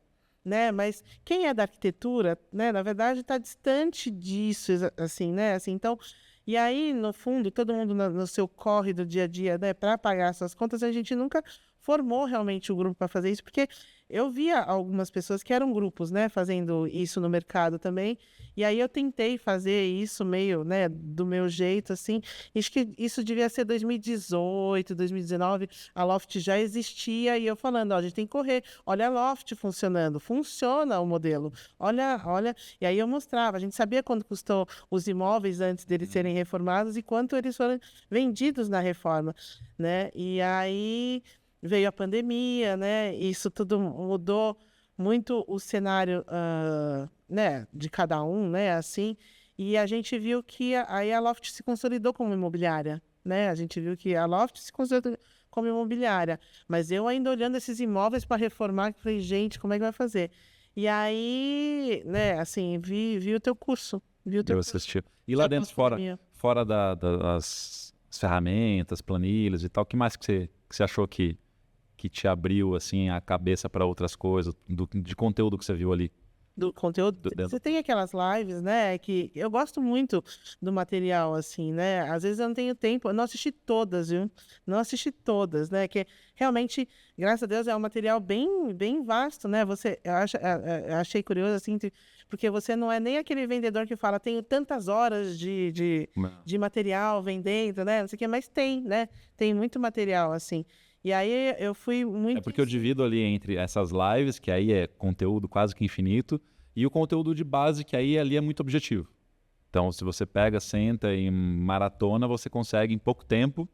né? Mas quem é da arquitetura, né, na verdade, está distante disso, assim, né? Assim, então, e aí, no fundo, todo mundo no seu corre do dia a dia, né, para pagar suas contas, a gente nunca formou realmente o grupo para fazer isso, porque eu via algumas pessoas que eram grupos, né, fazendo isso no mercado também, e aí eu tentei fazer isso meio, né, do meu jeito, assim. Acho que isso devia ser 2018, 2019, a Loft já existia, e eu falando, ó, a gente tem que correr, olha a Loft funcionando, funciona o modelo, olha, e aí eu mostrava, a gente sabia quanto custou os imóveis antes deles serem reformados e quanto eles foram vendidos na reforma, né, e aí veio a pandemia, né, isso tudo mudou muito o cenário, né, de cada um, né, assim, e a gente viu que aí a Loft se consolidou como imobiliária, né, a gente viu que a Loft se consolidou como imobiliária, mas eu ainda olhando esses imóveis para reformar, falei, gente, como é que vai fazer? E aí, né, assim, vi o teu curso, Eu assisti. E lá dentro, fora das ferramentas, planilhas e tal, o que mais que você achou que te abriu assim a cabeça para outras coisas, de conteúdo que você viu ali? Do conteúdo, você tem aquelas lives, né, que eu gosto muito do material, assim, né, às vezes eu não tenho tempo, eu não assisti todas, viu, não assisti todas, né, que realmente, graças a Deus, é um material bem vasto, né, eu achei curioso, assim, porque você não é nem aquele vendedor que fala, tenho tantas horas de material vendendo, né, não sei o que, mas tem, né, tem muito material, assim. E aí eu fui muito... É porque eu divido ali entre essas lives, que aí é conteúdo quase que infinito, e o conteúdo de base, que aí ali é muito objetivo. Então, se você pega, senta e maratona, você consegue em pouco tempo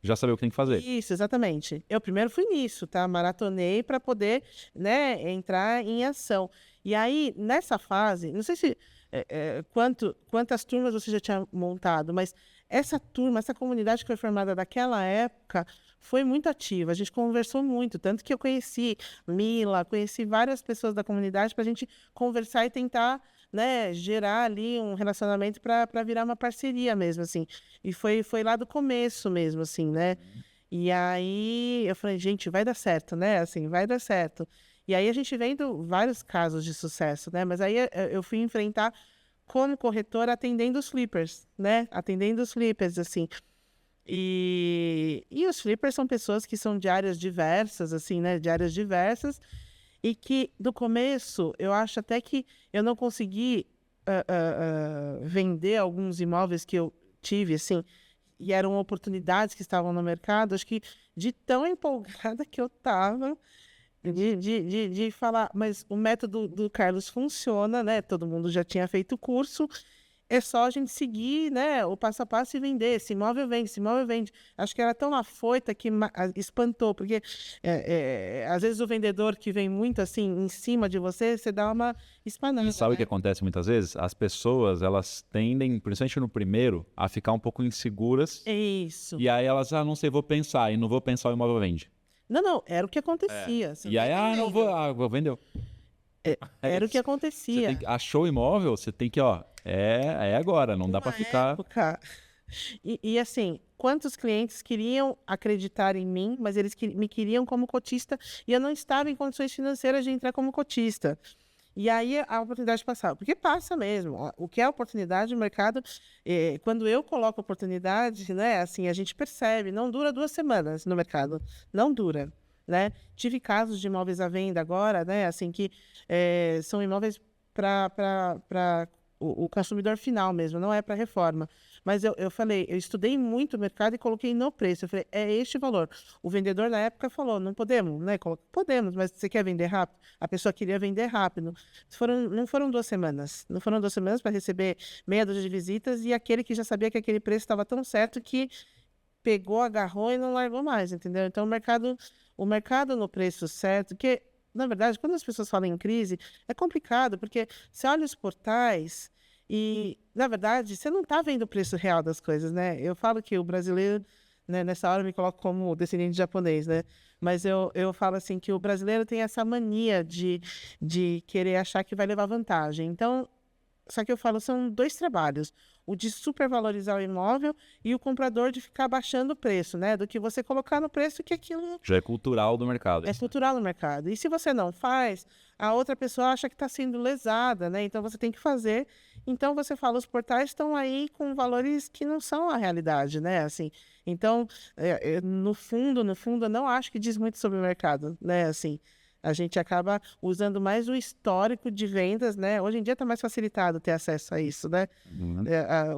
já saber o que tem que fazer. Isso, exatamente. Eu primeiro fui nisso, tá? Maratonei para poder, né, entrar em ação. E aí, nessa fase, não sei se quantas turmas você já tinha montado, mas essa turma, essa comunidade que foi formada daquela época foi muito ativa. A gente conversou muito, tanto que eu conheci Mila, conheci várias pessoas da comunidade para a gente conversar e tentar, né, gerar ali um relacionamento para virar uma parceria mesmo, assim. E foi lá do começo mesmo, assim, né? E aí eu falei, gente, vai dar certo, né? Assim, vai dar certo. E aí a gente vendo vários casos de sucesso, né? Mas aí eu fui enfrentar como corretora atendendo os flippers, né? Atendendo os flippers, assim. E os flippers são pessoas que são de áreas diversas, assim, né? De áreas diversas. E que, do começo, eu acho até que eu não consegui vender alguns imóveis que eu tive, assim, e eram oportunidades que estavam no mercado. Acho que de tão empolgada que eu estava de falar, mas o método do Carlos funciona, né? Todo mundo já tinha feito o curso, é só a gente seguir, né, o passo a passo e vender. Esse imóvel vende, esse imóvel vende. Acho que era tão afoita que espantou, porque às vezes o vendedor que vem muito assim em cima de você, você dá uma espanada. E sabe o né? que acontece muitas vezes? As pessoas, elas tendem, principalmente no primeiro, a ficar um pouco inseguras. É isso. E aí elas, não sei, vou pensar. E não vou pensar, o imóvel vende. Não, era o que acontecia. E aí, não vou, vendeu. Era o que acontecia. Achou o imóvel, você tem que, é agora, não dá para ficar... Época. E assim, quantos clientes queriam acreditar em mim, mas eles me queriam como cotista e eu não estava em condições financeiras de entrar como cotista. E aí a oportunidade passava, porque passa mesmo. O que é oportunidade no mercado, quando eu coloco oportunidade, né, assim, a gente percebe, não dura 2 semanas no mercado, não dura, né? Tive casos de imóveis à venda agora, né, assim, que são imóveis para o consumidor final mesmo, não é para reforma. Mas eu falei, eu estudei muito o mercado e coloquei no preço. Eu falei, é este valor. O vendedor na época falou, não podemos, né? Podemos, mas você quer vender rápido? A pessoa queria vender rápido. Não foram 2 semanas. Não foram 2 semanas para receber meia dúzia de visitas e aquele que já sabia que aquele preço estava tão certo que pegou, agarrou e não largou mais, entendeu? Então o mercado no preço certo, porque, na verdade, quando as pessoas falam em crise, é complicado, porque você olha os portais e, na verdade, você não está vendo o preço real das coisas, né? Eu falo que o brasileiro, né, nessa hora eu me coloco como descendente de japonês, né? Mas eu falo assim que o brasileiro tem essa mania de querer achar que vai levar vantagem. Então, só que eu falo, são dois trabalhos. O de supervalorizar o imóvel e o comprador de ficar baixando o preço, né? Do que você colocar no preço que aquilo Já é cultural do mercado. é Isso, né? cultural no mercado. E se você não faz, a outra pessoa acha que está sendo lesada, né? Então você tem que fazer. Então você fala, os portais estão aí com valores que não são a realidade, né? Assim, então, no fundo, eu não acho que diz muito sobre o mercado, né? Assim, a gente acaba usando mais o histórico de vendas, né? Hoje em dia está mais facilitado ter acesso a isso, né? Uhum.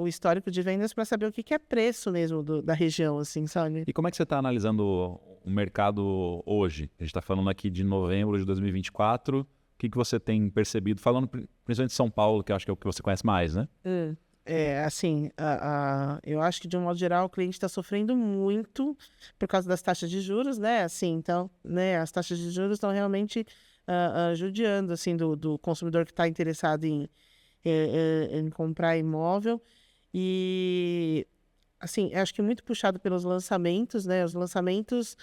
O histórico de vendas para saber o que é preço mesmo da região, assim, sabe? E como é que você está analisando o mercado hoje? A gente está falando aqui de novembro de 2024. O que você tem percebido? Falando principalmente de São Paulo, que eu acho que é o que você conhece mais, né? Assim, eu acho que de um modo geral o cliente está sofrendo muito por causa das taxas de juros, né? Assim, então, né, as taxas de juros estão realmente judiando, assim, do consumidor que está interessado em comprar imóvel. E, assim, eu acho que muito puxado pelos lançamentos, né? Os lançamentos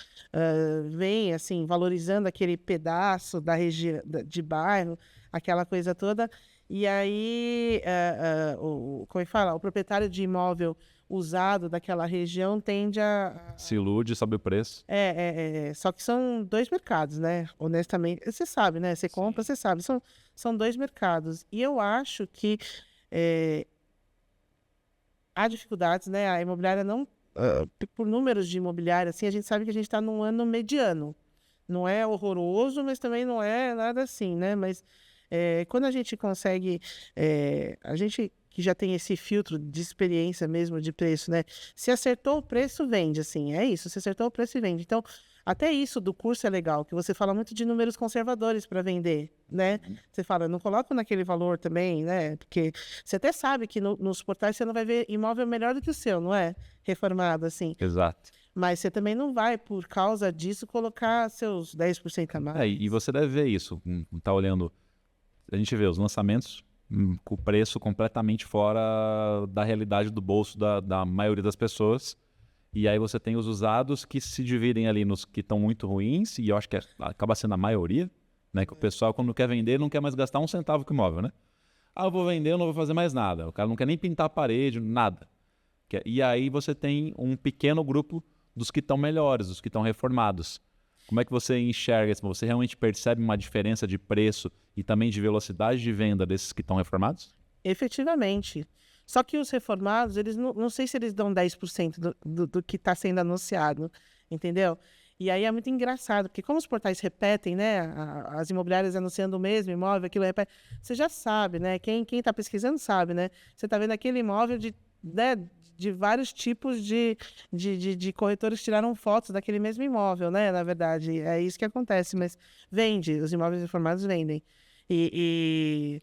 vêm, assim, valorizando aquele pedaço da região, de bairro, aquela coisa toda. E aí, como é que fala? O proprietário de imóvel usado daquela região tende Se ilude, sabe o preço. Só que são dois mercados, né? Honestamente, você sabe, né? Você compra, você sabe. São dois mercados. E eu acho que há dificuldades, né? A imobiliária não... por números de imobiliária, assim, a gente sabe que a gente está num ano mediano. Não é horroroso, mas também não é nada assim, né? Mas quando a gente consegue... a gente que já tem esse filtro de experiência mesmo de preço, né? Se acertou o preço, vende, assim. É isso, se acertou o preço e vende. Então, até isso do curso é legal, que você fala muito de números conservadores para vender, né? Você fala, não coloca naquele valor também, né? Porque você até sabe que nos portais você não vai ver imóvel melhor do que o seu, não é? Reformado, assim. Exato. Mas você também não vai, por causa disso, colocar seus 10% a mais. E você deve ver isso. Tá olhando. A gente vê os lançamentos com o preço completamente fora da realidade do bolso da maioria das pessoas. E aí você tem os usados que se dividem ali nos que estão muito ruins, e eu acho que acaba sendo a maioria, né? Que o pessoal, quando quer vender, não quer mais gastar um centavo com imóvel, né? Eu vou vender, eu não vou fazer mais nada. O cara não quer nem pintar a parede, nada. E aí você tem um pequeno grupo dos que estão melhores, dos que estão reformados. Como é que você enxerga isso? Você realmente percebe uma diferença de preço e também de velocidade de venda desses que estão reformados? Efetivamente. Só que os reformados, eles não sei se eles dão 10% do que está sendo anunciado, entendeu? E aí é muito engraçado, porque como os portais repetem, né? As imobiliárias anunciando o mesmo imóvel, aquilo repete, você já sabe, né? Quem está pesquisando sabe, né? Você está vendo aquele imóvel de vários tipos de corretores que tiraram fotos daquele mesmo imóvel, né? Na verdade, é isso que acontece, mas vende, os imóveis reformados vendem.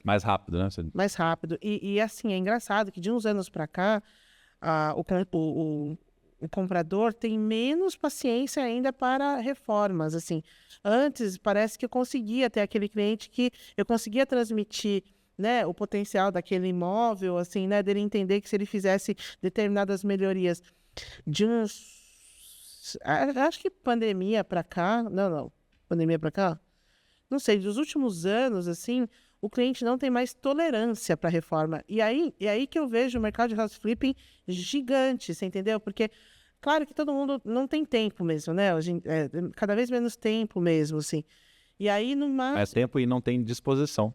Mais rápido, né? Mais rápido. E assim, é engraçado que de uns anos para cá, o comprador tem menos paciência ainda para reformas, assim. Antes, parece que eu conseguia ter aquele cliente que eu conseguia transmitir, né, o potencial daquele imóvel, assim, né, dele entender que se ele fizesse determinadas melhorias de acho que pandemia para cá, pandemia para cá, não sei, dos últimos anos, assim, o cliente não tem mais tolerância para reforma. E aí que eu vejo o mercado de house flipping gigante, você entendeu? Porque, claro que todo mundo não tem tempo mesmo, né? Cada vez menos tempo mesmo, assim. E aí, É tempo e não tem disposição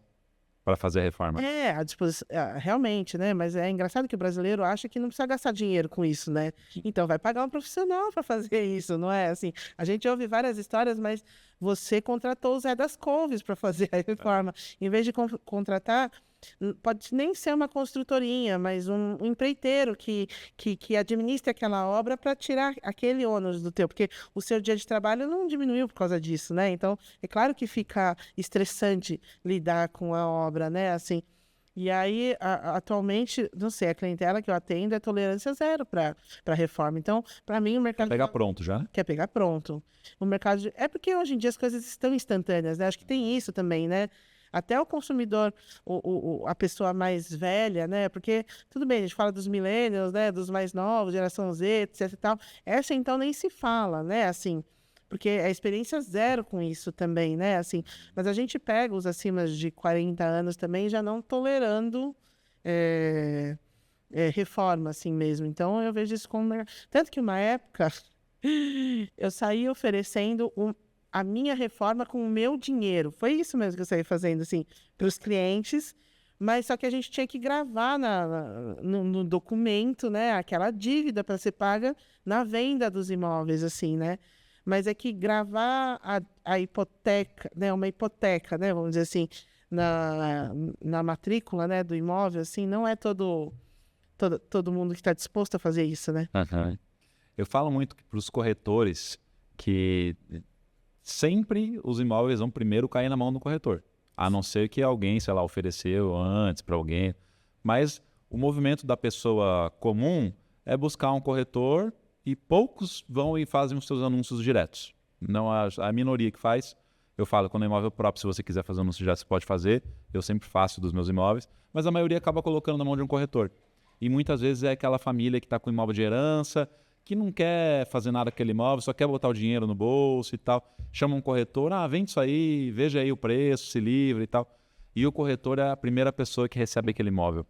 para fazer a reforma. a disposição, realmente, né? Mas é engraçado que o brasileiro acha que não precisa gastar dinheiro com isso, né? Então vai pagar um profissional para fazer isso, não é? Assim, a gente ouve várias histórias, mas você contratou o Zé das Couves para fazer a reforma. Em vez de contratar, pode nem ser uma construtorinha, mas um empreiteiro que administre aquela obra para tirar aquele ônus do teu, porque o seu dia de trabalho não diminuiu por causa disso, né? Então, é claro que fica estressante lidar com a obra, né? Assim, E aí, atualmente, não sei, a clientela que eu atendo é tolerância zero para reforma. Então, para mim, o mercado Pegar pronto já? quer pegar pronto. O mercado é porque hoje em dia as coisas estão instantâneas, né? Acho que tem isso também, né? Até o consumidor, a pessoa mais velha, né? Porque, tudo bem, a gente fala dos millennials, né? Dos mais novos, geração Z, etc e tal. Essa, então, nem se fala, né? Assim, porque é experiência zero com isso também, né? Assim, mas a gente pega os acima de 40 anos também já não tolerando reforma, assim mesmo. Então, eu vejo isso como... Tanto que uma época, eu saí oferecendo a minha reforma com o meu dinheiro. Foi isso mesmo que eu saí fazendo, assim, para os clientes. Mas só que a gente tinha que gravar no documento, né? Aquela dívida para ser paga na venda dos imóveis, assim, né? Mas é que gravar a hipoteca, né? Uma hipoteca, né? Vamos dizer assim, na matrícula, né? Do imóvel, assim, não é todo mundo que está disposto a fazer isso, né? Uhum. Eu falo muito para os corretores que sempre os imóveis vão primeiro cair na mão do corretor. A não ser que alguém, sei lá, ofereceu antes para alguém. Mas o movimento da pessoa comum é buscar um corretor e poucos vão e fazem os seus anúncios diretos. Não a minoria que faz. Eu falo, quando é imóvel próprio, se você quiser fazer um anúncio direto, você pode fazer. Eu sempre faço dos meus imóveis. Mas a maioria acaba colocando na mão de um corretor. E muitas vezes é aquela família que está com imóvel de herança, que não quer fazer nada com aquele imóvel, só quer botar o dinheiro no bolso e tal. Chama um corretor, vende isso aí, veja aí o preço, se livra e tal. E o corretor é a primeira pessoa que recebe aquele imóvel.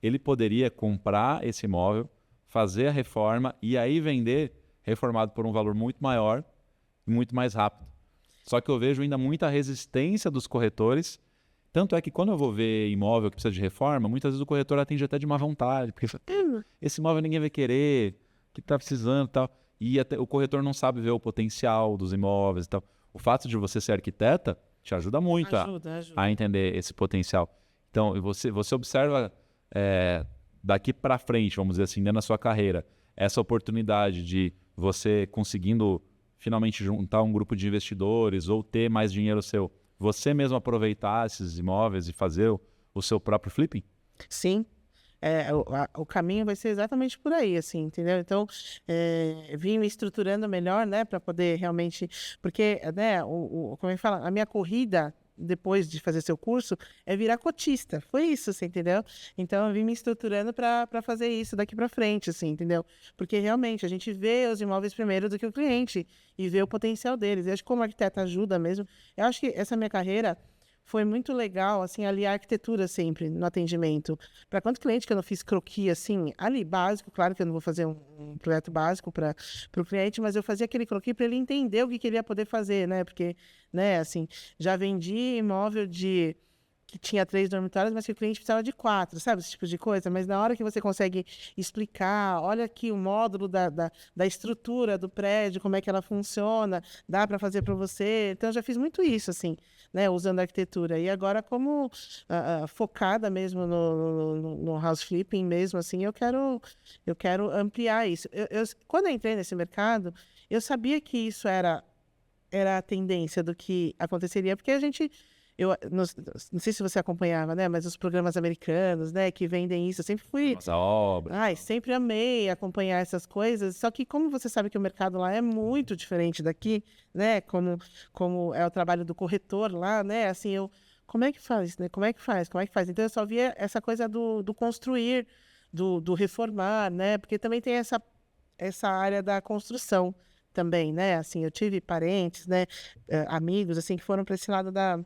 Ele poderia comprar esse imóvel, fazer a reforma e aí vender reformado por um valor muito maior e muito mais rápido. Só que eu vejo ainda muita resistência dos corretores. Tanto é que quando eu vou ver imóvel que precisa de reforma, muitas vezes o corretor atende até de má vontade, porque fala, esse imóvel ninguém vai querer, que está precisando e tal. E até, o corretor não sabe ver o potencial dos imóveis e tal. O fato de você ser arquiteta te ajuda muito Ajuda. a entender esse potencial. Então, você observa daqui para frente, vamos dizer assim, dentro da sua carreira, essa oportunidade de você conseguindo finalmente juntar um grupo de investidores ou ter mais dinheiro seu, você mesmo aproveitar esses imóveis e fazer o seu próprio flipping? Sim. O caminho vai ser exatamente por aí, assim, entendeu? Então, vim me estruturando melhor, né, para poder realmente... Porque, né, como é que fala? A minha corrida, depois de fazer seu curso, é virar cotista. Foi isso, você entendeu? Então, eu vim me estruturando para fazer isso daqui para frente, assim, entendeu? Porque, realmente, a gente vê os imóveis primeiro do que o cliente e vê o potencial deles. Eu acho que como arquiteta ajuda mesmo. Eu acho que essa minha carreira... Foi muito legal, assim, aliar a arquitetura sempre no atendimento. Para quanto cliente que eu não fiz croquis, assim, ali básico, claro que eu não vou fazer um projeto básico para o cliente, mas eu fazia aquele croquis para ele entender o que ele ia poder fazer, né? Porque, né, assim, já vendi imóvel que tinha 3 dormitórios, mas que o cliente precisava de 4, sabe? Esse tipo de coisa. Mas na hora que você consegue explicar, olha aqui o módulo da estrutura do prédio, como é que ela funciona, dá para fazer para você. Então, eu já fiz muito isso, assim, né? Usando a arquitetura. E agora, como focada mesmo no house flipping mesmo, assim, eu quero ampliar isso. Quando eu entrei nesse mercado, eu sabia que isso era a tendência do que aconteceria, porque a gente... não sei se você acompanhava, né? Mas os programas americanos, né? Que vendem isso. Eu sempre fui... Nossa obra. Ai, sempre amei acompanhar essas coisas. Só que como você sabe que o mercado lá é muito diferente daqui, né? Como é o trabalho do corretor lá, né? Assim, como é que faz, né? Como é que faz? Então, eu só via essa coisa do construir, do reformar, né? Porque também tem essa área da construção também, né? Assim, eu tive parentes, né? Amigos, assim, que foram para esse lado da...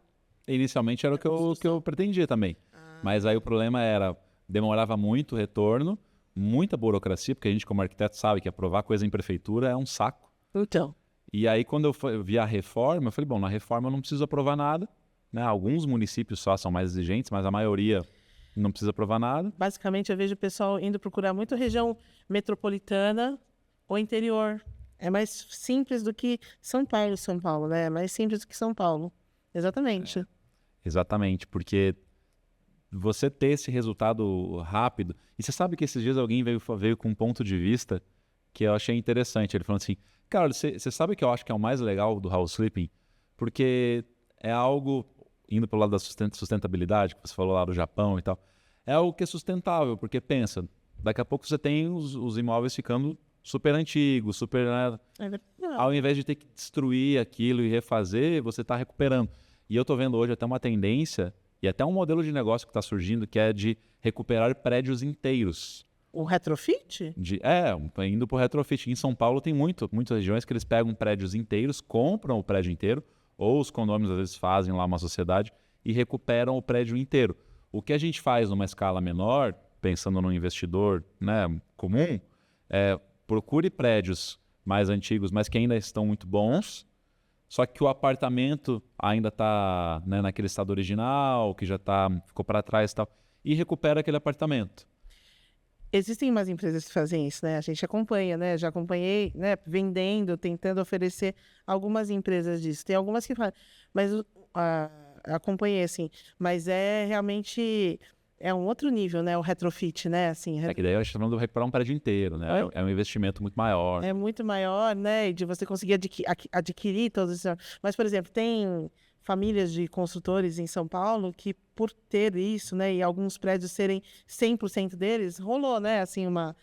Inicialmente era o que eu pretendia também. Mas aí o problema era, demorava muito o retorno, muita burocracia, porque a gente como arquiteto sabe que aprovar coisa em prefeitura é um saco. Então. E aí quando eu vi a reforma, eu falei, bom, na reforma eu não preciso aprovar nada, né? Alguns municípios só são mais exigentes, mas a maioria não precisa aprovar nada. Basicamente, eu vejo o pessoal indo procurar muito região metropolitana ou interior. É mais simples do que São Paulo, né? É mais simples do que São Paulo. Exatamente. Exatamente, porque você ter esse resultado rápido... E você sabe que esses dias alguém veio com um ponto de vista que eu achei interessante. Ele falou assim, cara, você sabe que eu acho que é o mais legal do house flipping? Porque é algo... indo pelo lado da sustentabilidade, que você falou lá do Japão e tal, é algo que é sustentável, porque pensa, daqui a pouco você tem os imóveis ficando super antigos, super, né? Ao invés de ter que destruir aquilo e refazer, você está recuperando. E eu estou vendo hoje até uma tendência, e até um modelo de negócio que está surgindo, que é de recuperar prédios inteiros. O retrofit? Indo para o retrofit. Em São Paulo tem muitas regiões que eles pegam prédios inteiros, compram o prédio inteiro, ou os condomínios às vezes fazem lá uma sociedade e recuperam o prédio inteiro. O que a gente faz numa escala menor, pensando no investidor, né, comum, procure prédios mais antigos, mas que ainda estão muito bons, só que o apartamento ainda está, né, naquele estado original, que já ficou para trás e tal, e recupera aquele apartamento. Existem umas empresas que fazem isso, né? A gente acompanha, né? Já acompanhei, né? Vendendo, tentando oferecer algumas empresas disso. Tem algumas que fazem, mas acompanhei, assim. Mas é realmente... É um outro nível, né? O retrofit, né? Assim, que daí a gente está falando de recuperar um prédio inteiro, né? É um investimento muito maior. É muito maior, né? E de você conseguir adquirir todos esses... Mas, por exemplo, tem famílias de construtores em São Paulo que, por ter isso, né? E alguns prédios serem 100% deles, rolou, né? Assim, uma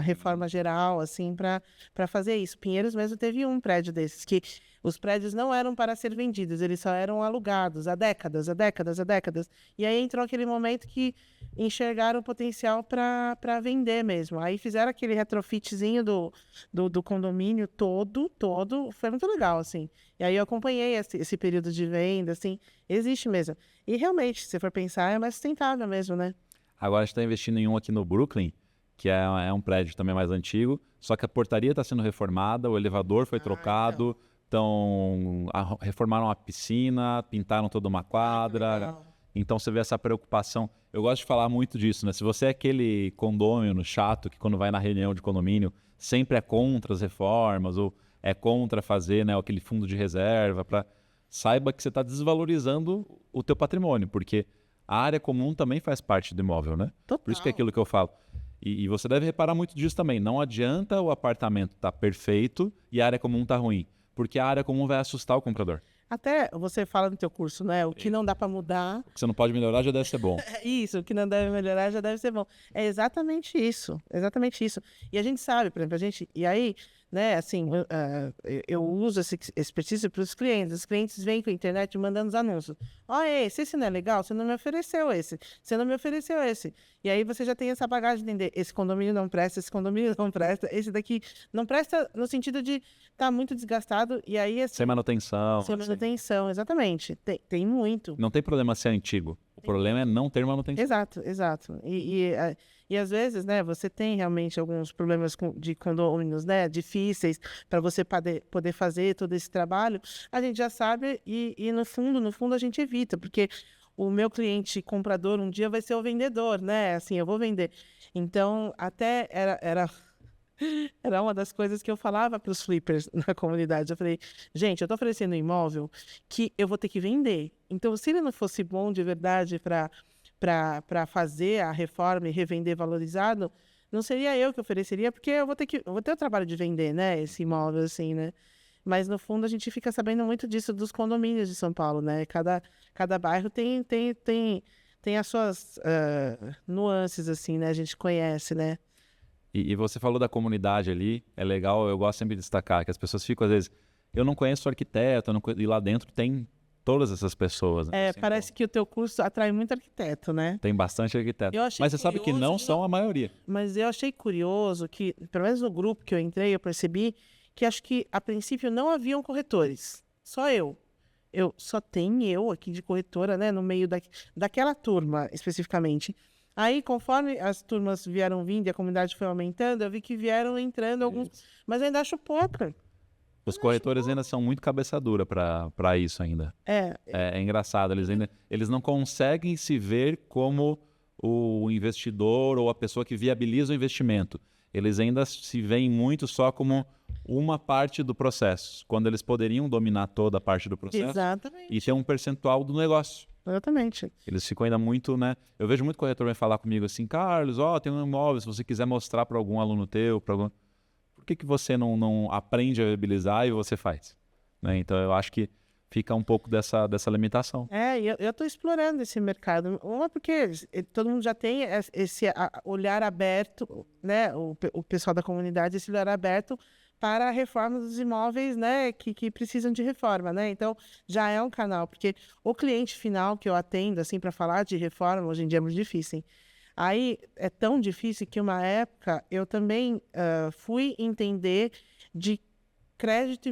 reforma geral, assim, para fazer isso. Pinheiros mesmo teve um prédio desses, que os prédios não eram para ser vendidos, eles só eram alugados há décadas. E aí entrou aquele momento que enxergaram o potencial para vender mesmo. Aí fizeram aquele retrofitzinho do condomínio todo, foi muito legal, assim. E aí eu acompanhei esse período de venda, assim, existe mesmo. E realmente, se for pensar, é mais sustentável mesmo, né? Agora a gente está investindo em um aqui no Brooklyn, que é um prédio também mais antigo, só que a portaria está sendo reformada, o elevador foi trocado, reformaram a piscina, pintaram toda uma quadra. Então você vê essa preocupação. Eu gosto de falar muito disso, né? Se você é aquele condômino chato que quando vai na reunião de condomínio sempre é contra as reformas ou é contra fazer, né, aquele fundo de reserva, saiba que você está desvalorizando o teu patrimônio, porque a área comum também faz parte do imóvel, né? Total. Por isso que é aquilo que eu falo. E você deve reparar muito disso também. Não adianta o apartamento estar perfeito e a área comum estar ruim, porque a área comum vai assustar o comprador. Até você fala no teu curso, né? O que não dá para mudar... O que você não pode melhorar já deve ser bom. Isso, o que não deve melhorar já deve ser bom. É exatamente isso, exatamente isso. E a gente sabe, por exemplo, e aí, né, assim, eu uso esse exercício para os clientes. Os clientes vêm com a internet mandando os anúncios. Esse não é legal? Você não me ofereceu esse. Você não me ofereceu esse. E aí você já tem essa bagagem de entender. Esse condomínio não presta, esse condomínio não presta, esse daqui não presta no sentido de estar muito desgastado. E aí, assim, sem manutenção. Sem manutenção, exatamente. Tem muito. Não tem problema ser antigo. O problema é não ter manutenção. Exato. E às vezes, né, você tem realmente alguns problemas de condomínios, né, difíceis para você poder fazer todo esse trabalho. A gente já sabe e no fundo a gente evita, porque o meu cliente comprador um dia vai ser o vendedor, né? Assim, eu vou vender. Então, até era uma das coisas que eu falava para os flippers na comunidade. Eu falei, gente, eu estou oferecendo um imóvel que eu vou ter que vender. Então, se ele não fosse bom de verdade para fazer a reforma e revender valorizado, não seria eu que ofereceria, porque eu vou ter o trabalho de vender, né, esse imóvel, assim, né? Mas, no fundo, a gente fica sabendo muito disso dos condomínios de São Paulo, né? Cada bairro tem as suas nuances, assim, né? A gente conhece, né? E você falou da comunidade ali, é legal, eu gosto sempre de destacar, que as pessoas ficam, às vezes, eu não conheço arquiteto, e lá dentro tem todas essas pessoas. Né? Parece que o teu curso atrai muito arquiteto, né? Tem bastante arquiteto. Mas você sabe que não são a maioria. Mas eu achei curioso que, pelo menos no grupo que eu entrei, eu percebi que acho que, a princípio, não haviam corretores. Só eu. Só tem eu aqui de corretora, né? No meio daquela turma, especificamente. Aí, conforme as turmas vieram vindo e a comunidade foi aumentando, eu vi que vieram entrando alguns... Mas eu ainda acho pouco. Os corretores ainda são muito cabeça dura para isso ainda. É engraçado, eles não conseguem se ver como o investidor ou a pessoa que viabiliza o investimento. Eles ainda se veem muito só como uma parte do processo, quando eles poderiam dominar toda a parte do processo. Exatamente. E ter um percentual do negócio. Exatamente. Eles ficam ainda muito, né? Eu vejo muito corretor vai falar comigo assim, Carlos, tem um imóvel, se você quiser mostrar para algum aluno teu, por que você não aprende a viabilizar e você faz? Né? Então eu acho que fica um pouco dessa limitação. E eu estou explorando esse mercado. Uma, porque todo mundo já tem esse olhar aberto, né? O pessoal da comunidade, esse olhar aberto para a reforma dos imóveis, né? Que precisam de reforma, né? Então, já é um canal, porque o cliente final que eu atendo, assim, para falar de reforma, hoje em dia é muito difícil, hein? Aí, é tão difícil que uma época eu também fui entender de crédito...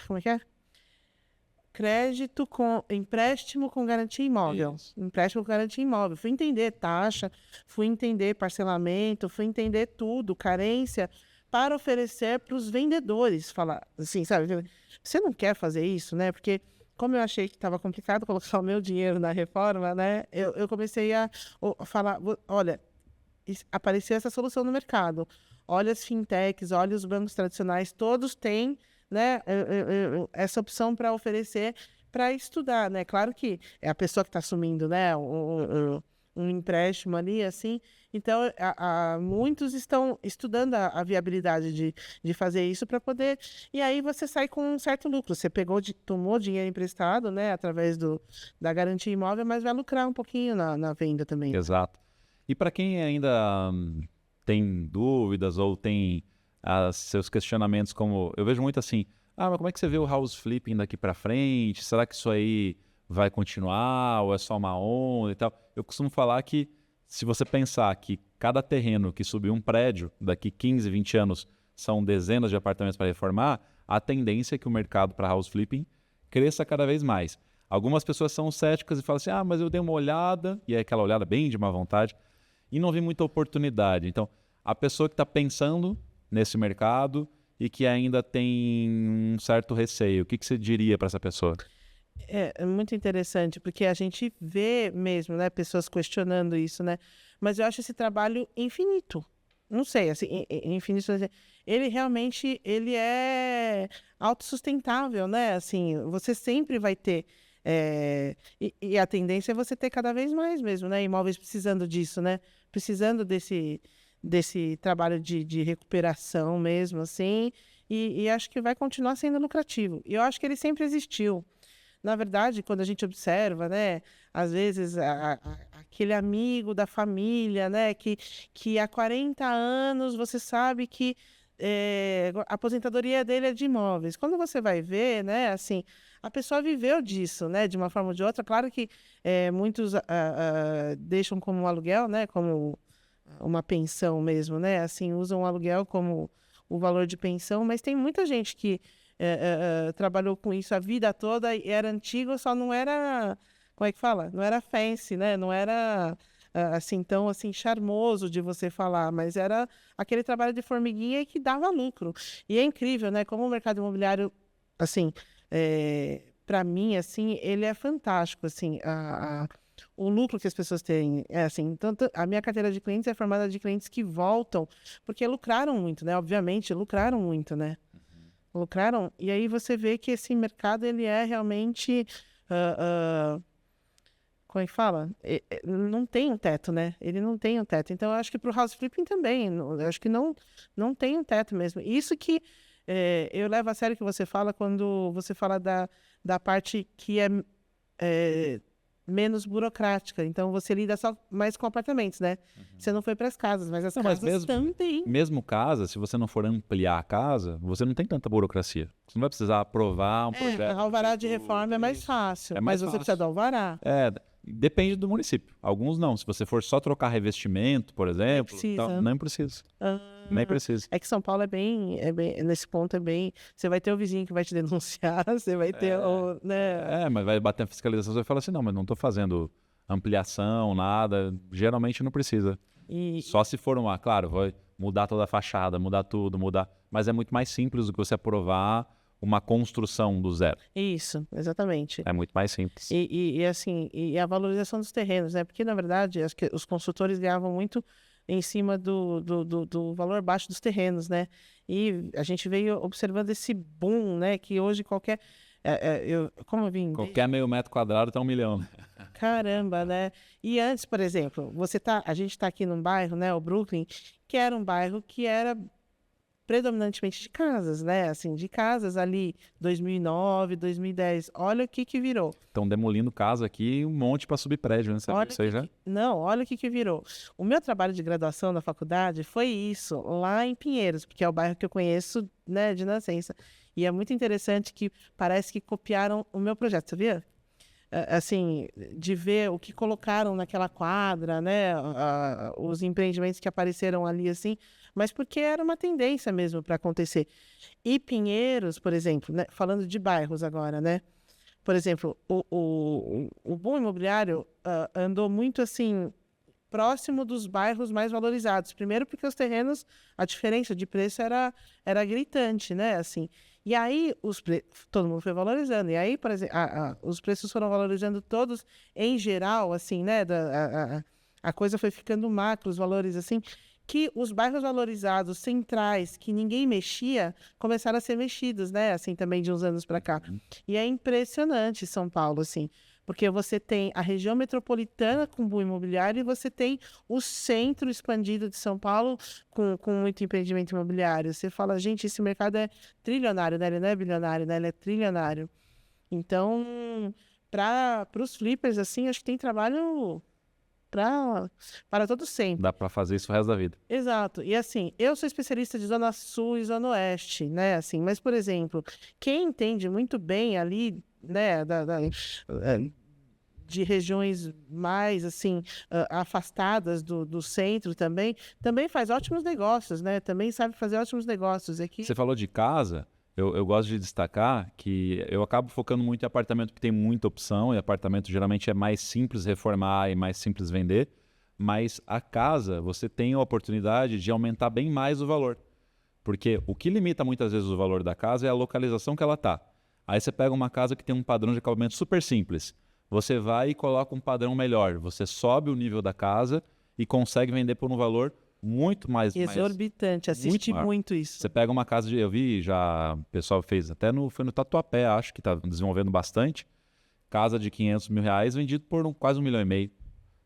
como é que é? Crédito com empréstimo com garantia imóvel. Isso. Empréstimo com garantia imóvel. Fui entender taxa, fui entender parcelamento, fui entender tudo, carência, para oferecer para os vendedores. Falar assim, sabe? Você não quer fazer isso, né? Porque como eu achei que estava complicado colocar o meu dinheiro na reforma, né? Eu comecei a falar, olha, apareceu essa solução no mercado. Olha as fintechs, olha os bancos tradicionais, todos têm, né, essa opção para oferecer para estudar, né? Claro que é a pessoa que está assumindo, né, um empréstimo ali, assim. Então, muitos estão estudando a viabilidade de fazer isso para poder... E aí você sai com um certo lucro. Você tomou dinheiro emprestado, né, através da garantia imóvel, mas vai lucrar um pouquinho na venda também. Exato. E para quem ainda tem dúvidas ou tem seus questionamentos, como eu vejo muito assim, mas como é que você vê o house flipping daqui para frente? Será que isso aí vai continuar ou é só uma onda e tal? Eu costumo falar que se você pensar que cada terreno que subir um prédio, daqui 15, 20 anos, são dezenas de apartamentos para reformar, a tendência é que o mercado para house flipping cresça cada vez mais. Algumas pessoas são céticas e falam assim, mas eu dei uma olhada, e é aquela olhada bem de má vontade, e não vi muita oportunidade. Então, a pessoa que está pensando nesse mercado e que ainda tem um certo receio, o que você diria para essa pessoa? É muito interessante, porque a gente vê mesmo, né, pessoas questionando isso, né? Mas eu acho esse trabalho infinito. Não sei, assim, infinito. Ele realmente, ele é autossustentável, né? Assim, você sempre vai ter... e a tendência é você ter cada vez mais mesmo, né? Imóveis precisando disso, né? Precisando desse trabalho de recuperação mesmo, assim. E acho que vai continuar sendo lucrativo. E eu acho que ele sempre existiu. Na verdade, quando a gente observa, né, às vezes aquele amigo da família, né, que há 40 anos você sabe que a aposentadoria dele é de imóveis. Quando você vai ver, né, assim, a pessoa viveu disso, né, de uma forma ou de outra. Claro que muitos deixam como um aluguel, né, como uma pensão mesmo, né, assim, usam o aluguel como o valor de pensão, mas tem muita gente que trabalhou com isso a vida toda e era antigo, só não era, como é que fala? Não era fancy, né? Não era assim tão assim charmoso de você falar, mas era aquele trabalho de formiguinha que dava lucro. E é incrível, né? Como o mercado imobiliário, assim, para mim, assim, ele é fantástico, assim, o lucro que as pessoas têm é assim, tanto a minha carteira de clientes é formada de clientes que voltam porque lucraram muito, né? Obviamente, lucraram muito, né? Lucraram, e aí você vê que esse mercado ele é realmente como é que fala? Não tem um teto, né? Ele não tem um teto. Então eu acho que para o house flipping também, eu acho que não tem um teto mesmo. Isso que eu levo a sério que você fala quando você fala da parte que é menos burocrática. Então você lida só mais com apartamentos, né? Você não foi para as casas, mas as casas também. Mesmo casa, se você não for ampliar a casa, você não tem tanta burocracia. Você não vai precisar aprovar um projeto. Alvará de reforma é mais fácil, mas você precisa do alvará. Depende do município. Alguns não. Se você for só trocar revestimento, por exemplo, não precisa. Nem precisa. É que São Paulo é bem, nesse ponto você vai ter o vizinho que vai te denunciar, você vai ter né? Mas vai bater a fiscalização e fala assim, não, mas não estou fazendo ampliação, nada. Geralmente não precisa. Só se for claro, vai mudar toda a fachada, mudar tudo, mas é muito mais simples do que você aprovar uma construção do zero. Isso, exatamente. É muito mais simples. E assim, a valorização dos terrenos, né? Porque, na verdade, acho que os construtores ganhavam muito em cima do valor baixo dos terrenos, né? E a gente veio observando esse boom, né? Que hoje qualquer... Qualquer meio metro quadrado tá 1 milhão. Caramba, né? E antes, por exemplo, a gente está aqui num bairro, né? O Brooklyn, que era um bairro que era predominantemente de casas, né? Assim, de casas ali, 2009, 2010. Olha o que que virou. Estão demolindo casa aqui, um monte para subir prédio, né? Você viu isso aí já? Não, olha o que que virou. O meu trabalho de graduação na faculdade foi isso, lá em Pinheiros, porque é o bairro que eu conheço, né, de nascença. E é muito interessante que parece que copiaram o meu projeto, sabia? Assim, de ver o que colocaram naquela quadra, né, os empreendimentos que apareceram ali, assim, mas porque era uma tendência mesmo para acontecer. E Pinheiros, por exemplo, né, falando de bairros agora, né, por exemplo, o boom imobiliário andou muito assim próximo dos bairros mais valorizados. Primeiro porque os terrenos, a diferença de preço era gritante, né? Assim, e aí todo mundo foi valorizando. E aí, por exemplo, os preços foram valorizando todos em geral, assim, né? A coisa foi ficando macro, os valores assim, que os bairros valorizados, centrais, que ninguém mexia, começaram a ser mexidos, né? Assim, também de uns anos para cá. E é impressionante São Paulo, assim. Porque você tem a região metropolitana com boom imobiliário e você tem o centro expandido de São Paulo com muito empreendimento imobiliário. Você fala, gente, esse mercado é trilionário, né? Ele não é bilionário, né? Ele é trilionário. Então, para os flippers, assim, acho que tem trabalho para todo sempre. Dá para fazer isso o resto da vida. Exato. E assim, eu sou especialista de Zona Sul e Zona Oeste, né? Assim, mas, por exemplo, quem entende muito bem ali, né, de regiões mais, assim, afastadas do centro também faz ótimos negócios, né? Também sabe fazer ótimos negócios. Aqui. Você falou de casa, eu gosto de destacar que eu acabo focando muito em apartamento que tem muita opção, e apartamento geralmente é mais simples reformar e mais simples vender, mas a casa você tem a oportunidade de aumentar bem mais o valor. Porque o que limita muitas vezes o valor da casa é a localização que ela está. Aí você pega uma casa que tem um padrão de acabamento super simples. Você vai e coloca um padrão melhor. Você sobe o nível da casa e consegue vender por um valor muito mais... Exorbitante. Assisti muito isso. Você pega uma casa de... Eu vi já... O pessoal fez até foi no Tatuapé, acho que está desenvolvendo bastante. Casa de 500 mil reais vendido por quase 1,5 milhão.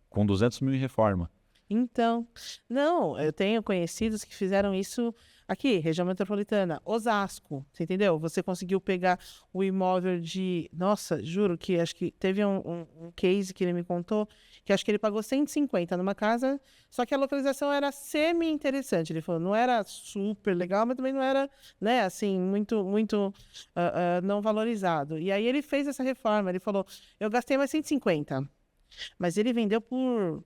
Com 200 mil em reforma. Então, não, eu tenho conhecidos que fizeram isso aqui, região metropolitana, Osasco, você entendeu? Você conseguiu pegar o imóvel de... Nossa, juro que acho que teve um case que ele me contou, que acho que ele pagou 150 numa casa, só que a localização era semi-interessante. Ele falou, não era super legal, mas também não era, né, assim, muito não valorizado. E aí ele fez essa reforma, ele falou, eu gastei mais 150, mas ele vendeu por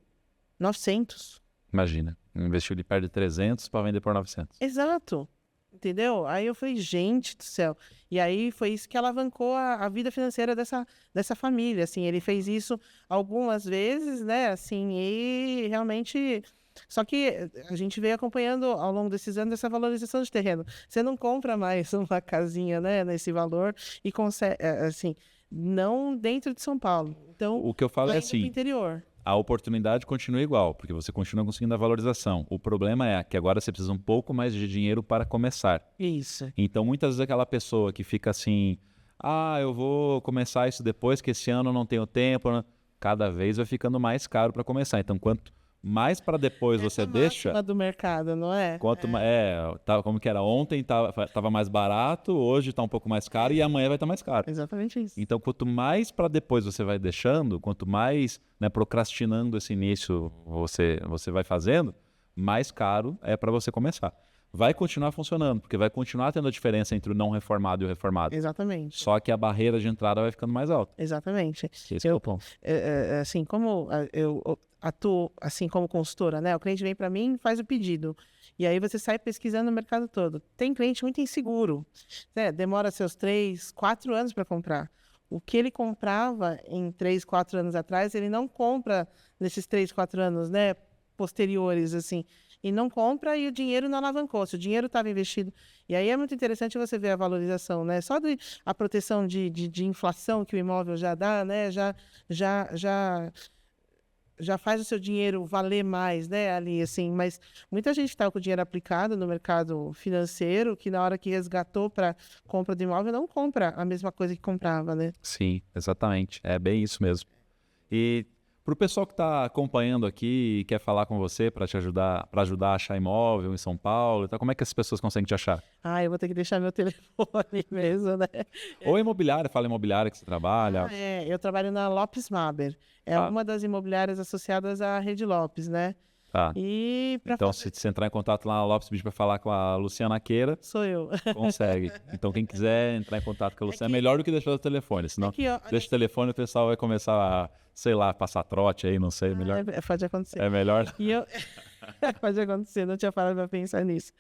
900. Imagina, investiu de perto de 300 para vender por 900. Exato. Entendeu? Aí eu falei, gente do céu. E aí foi isso que alavancou a vida financeira dessa família, assim. Ele fez isso algumas vezes, né, assim, e realmente... Só que a gente veio acompanhando ao longo desses anos essa valorização de terreno. Você não compra mais uma casinha, né, nesse valor e consegue, assim, não dentro de São Paulo. Então, o que eu falo é assim, interior. A oportunidade continua igual, porque você continua conseguindo a valorização. O problema é que agora você precisa um pouco mais de dinheiro para começar. Isso. Então, muitas vezes aquela pessoa que fica assim, eu vou começar isso depois que esse ano eu não tenho tempo, né? Cada vez vai ficando mais caro para começar. Então, quanto mais para depois você deixa... do mercado, não é? Como que era? Ontem tava mais barato, hoje está um pouco mais caro e amanhã vai estar mais caro. Exatamente isso. Então, quanto mais para depois você vai deixando, quanto mais, né, procrastinando esse início você vai fazendo, mais caro é para você começar. Vai continuar funcionando, porque vai continuar tendo a diferença entre o não reformado e o reformado. Exatamente. Só que a barreira de entrada vai ficando mais alta. Exatamente. Esse é o ponto. Assim, como eu atuo assim como consultora, né? O cliente vem para mim, faz o pedido. E aí você sai pesquisando o mercado todo. Tem cliente muito inseguro, né? Demora seus 3, 4 anos para comprar. O que ele comprava em 3, 4 anos atrás, ele não compra nesses 3, 4 anos, né? Posteriores, assim. E não compra e o dinheiro não alavancou. Se o dinheiro estava investido. E aí é muito interessante você ver a valorização, né? Só a proteção de inflação que o imóvel já dá, né? Já faz o seu dinheiro valer mais, né, ali, assim, mas muita gente está com o dinheiro aplicado no mercado financeiro, que na hora que resgatou para compra de imóvel, não compra a mesma coisa que comprava, né? Sim, exatamente. É bem isso mesmo. E Para o pessoal que está acompanhando aqui e quer falar com você para te ajudar, para ajudar a achar imóvel em São Paulo, então como é que as pessoas conseguem te achar? Ah, eu vou ter que deixar meu telefone mesmo, né? Ou imobiliária, fala imobiliária que você trabalha. Eu trabalho na Lopes Maber. É Tá. uma das imobiliárias associadas à Rede Lopes, né? Tá. E para Então, se você entrar em contato lá na Lopes Beach para falar com a Luciana Queira, sou eu. consegue. Então, quem quiser entrar em contato com a Luciana, é que- melhor do que deixar o telefone, senão ó, deixa o telefone e o pessoal vai começar a, sei lá, passar trote aí, não sei, melhor. pode acontecer. É melhor. E eu... Pode acontecer, não tinha parado para pensar nisso.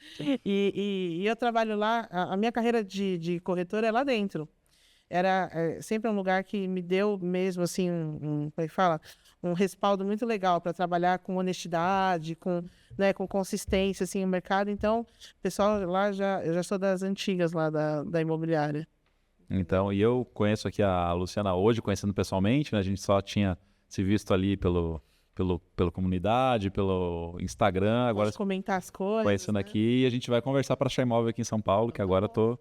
E eu trabalho lá, a minha carreira de corretora é lá dentro. Era sempre um lugar que me deu mesmo, assim, como é que fala? Um respaldo muito legal para trabalhar com honestidade, né, com consistência, assim, no mercado. Então, o pessoal lá, eu já sou das antigas lá da imobiliária. Então, e eu conheço aqui a Luciana hoje, conhecendo pessoalmente, né? A gente só tinha se visto ali pela comunidade, pelo Instagram, agora Posso comentar as coisas, conhecendo né? aqui, e a gente vai conversar para achar imóvel aqui em São Paulo, que agora tô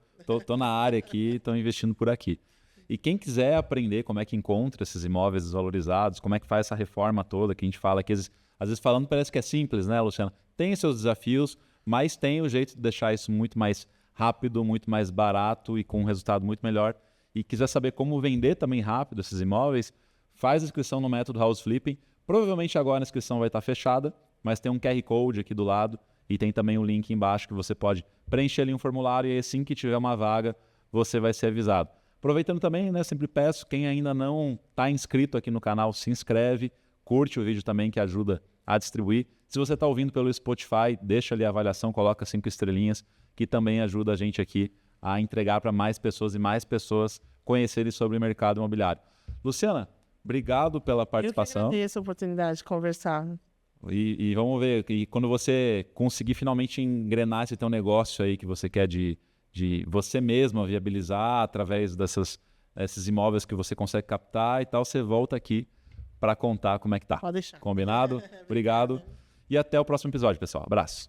na área aqui, estou investindo por aqui. E quem quiser aprender como é que encontra esses imóveis desvalorizados, como é que faz essa reforma toda, que a gente fala aqui, às vezes falando parece que é simples, né, Luciana? Tem seus desafios, mas tem o jeito de deixar isso muito mais rápido, muito mais barato e com um resultado muito melhor. E quiser saber como vender também rápido esses imóveis, faz a inscrição no método House Flipping. Provavelmente agora a inscrição vai estar fechada, mas tem um QR Code aqui do lado e tem também um link embaixo que você pode preencher ali um formulário e assim que tiver uma vaga, você vai ser avisado. Aproveitando também, né, sempre peço, quem ainda não está inscrito aqui no canal, se inscreve, curte o vídeo também que ajuda a distribuir. Se você está ouvindo pelo Spotify, deixa ali a avaliação, coloca 5 estrelinhas, que também ajuda a gente aqui a entregar para mais pessoas e mais pessoas conhecerem sobre o mercado imobiliário. Luciana, obrigado pela participação. Eu que agradeço a oportunidade de conversar. E vamos ver, e quando você conseguir finalmente engrenar esse teu negócio aí que você quer de você mesma viabilizar através desses imóveis que você consegue captar e tal, você volta aqui para contar como é que tá. Pode deixar. Combinado? Obrigado. E até o próximo episódio, pessoal. Abraço.